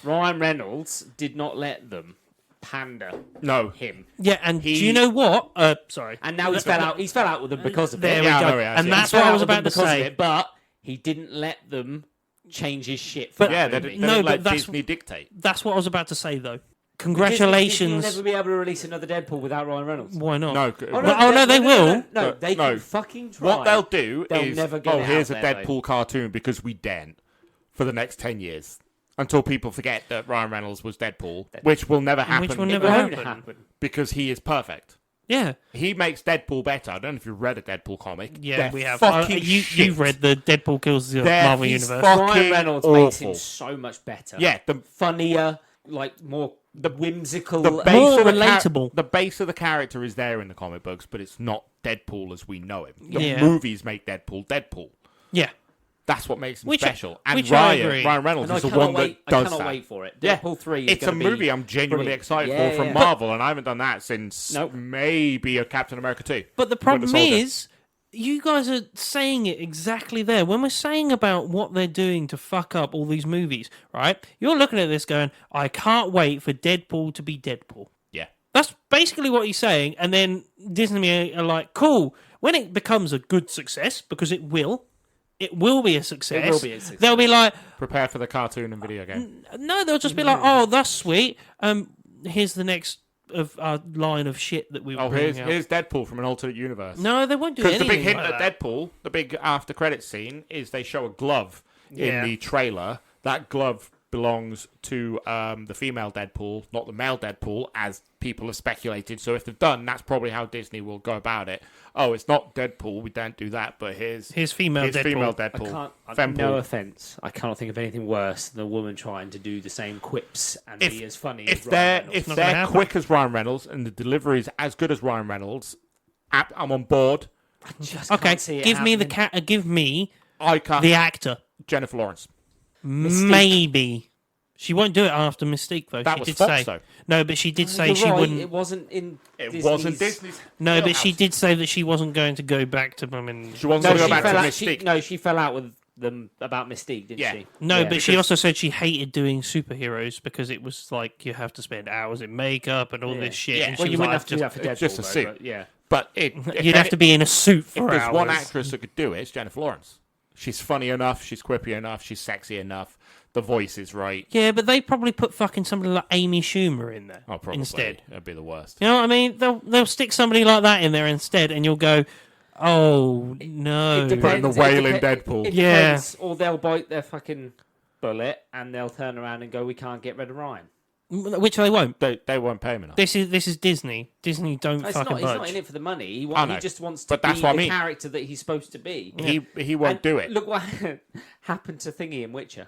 Ryan Reynolds did not let them pander No. him. Yeah, and do you know what? Sorry. And now he's fell out. He's fell out with them because of There it. we Yeah, I go. know he has, And yeah. that's He's what fell I out was with them about to because of say. it, but he didn't let them change his shit. For But- Yeah, that they movie. didn't No, but let that's- Disney dictate. That's what I was about to say, though. Disney will Congratulations. never be able to release another Deadpool without Ryan Reynolds. Why not? No. They will. No, But they no. can fucking try. What they'll do They'll is, never get it here's out a there, Deadpool cartoon because we daren't for the next 10 years. Until people forget that Ryan Reynolds was Deadpool, which will never happen. Which will It never won't happen. happen. Because he is perfect. Yeah. He makes Deadpool better. I don't know if you've read a Deadpool comic. Yeah, They're we have. Fucking You've shit. read the Deadpool Kills the They're- Marvel he's Universe. fucking Ryan Reynolds makes him awful. so much better. Yeah, Funnier, like more whimsical. the base More of the relatable. the base of the character is there in the comic books, but it's not Deadpool as we know him. The Yeah. movies make Deadpool Deadpool. Yeah. That's what makes him Which- special. And which I Ryan agree. Reynolds and is I the cannot one wait. that does I cannot that. wait for it. Yeah. Deadpool 3 is It's a gonna be movie I'm genuinely brilliant. excited Yeah, for from yeah. Marvel, and I haven't done that since Nope. maybe a Captain America 2. But the Winter problem Soldier. is, you guys are saying it exactly there. When we're saying about what they're doing to fuck up all these movies, right? You're looking at this going, I can't wait for Deadpool to be Deadpool. Yeah. That's basically what he's saying. And then Disney are like, cool. When it becomes a good success, because it will be a success. It will be a success. They'll be like, Prepare for the cartoon and video game. no, they'll just be like, oh, that's sweet. Here's the next of our line of shit that we were Oh, bringing out. here's Deadpool from an alternate universe. No, they won't do Because anything the big hint like at that. Deadpool, the big after credits scene, is they show a glove Yeah. in the trailer. That glove belongs to the female Deadpool, not the male Deadpool, as people have speculated. So if they've done, that's probably how Disney will go about it. Oh, it's not Deadpool, we don't do that, but here's Female Deadpool. female I Deadpool. can't. No Fempool. offense. I cannot think of anything worse than a woman trying to do the same quips and be as funny If as Ryan they're Reynolds. if Not gonna they're happen. quick as Ryan Reynolds and the delivery is as good as Ryan Reynolds, I'm on board. I just Okay, can't see it give me the happening. give me I can't. the actor. Jennifer Lawrence. Maybe she won't do it after Mystique though. That she was did Fox, say though. no, but she did say You're she right, wouldn't. It wasn't in. It wasn't Disney's. No, but she wheelhouse. did say that she wasn't going to go back to them. And She wasn't No, going to she go back fell to out. Mystique. She fell out with them about Mystique, didn't Yeah. she? no, Yeah. but she because- also said she hated doing superheroes because it was like you have to spend hours in makeup and all Yeah. this shit. Yeah. and Well, she you was wouldn't like, have to do that for it's Deadpool, just a though, suit. but yeah. But you'd have to be in a suit for If there's hours. one actress that could do it, it's Jennifer Lawrence. She's funny enough, she's quippy enough, she's sexy enough. The voice is right. Yeah, but they probably put fucking somebody like Amy Schumer in there Oh, probably. instead. That'd be the worst. You know what I mean? They'll stick somebody like that in there instead, and you'll go, oh no. It Putting depends. the whale It in Deadpool. It Yeah. depends. Or they'll bite their fucking bullet and they'll turn around and go, "We can't get rid of Ryan." Which they won't. They won't pay him enough. This is Disney. Disney don't He's fucking not budge. in it for the money. He know, just wants to but be that's what I the mean. character that he's supposed to be. He won't And do it. Look what happened to Thingy in Witcher.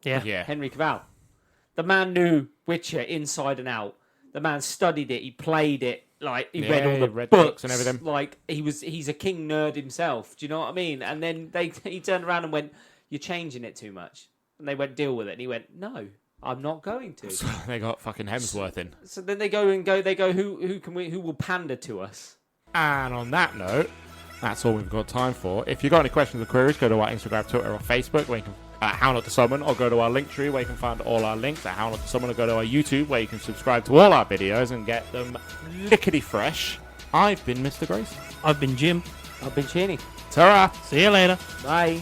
Yeah. Henry Cavill. The man knew Witcher inside and out. The man studied it. He played it. Like he read all the books and everything. Like he's a king nerd himself. Do you know what I mean? And then he turned around and went, "You're changing it too much." And they went, "Deal with it." And he went, "No, I'm not going to." So they got fucking Hemsworth in. So then they go, who will pander to us? And on that note, that's all we've got time for. If you've got any questions or queries, go to our Instagram, Twitter, or Facebook, where you can How Not to Summon, or go to our link tree where you can find all our links at How Not to Summon, or go to our YouTube where you can subscribe to all our videos and get them lickety fresh. I've been Mr. Grace. I've been Jim. I've been Cheney. Ta-ra! See you later. Bye.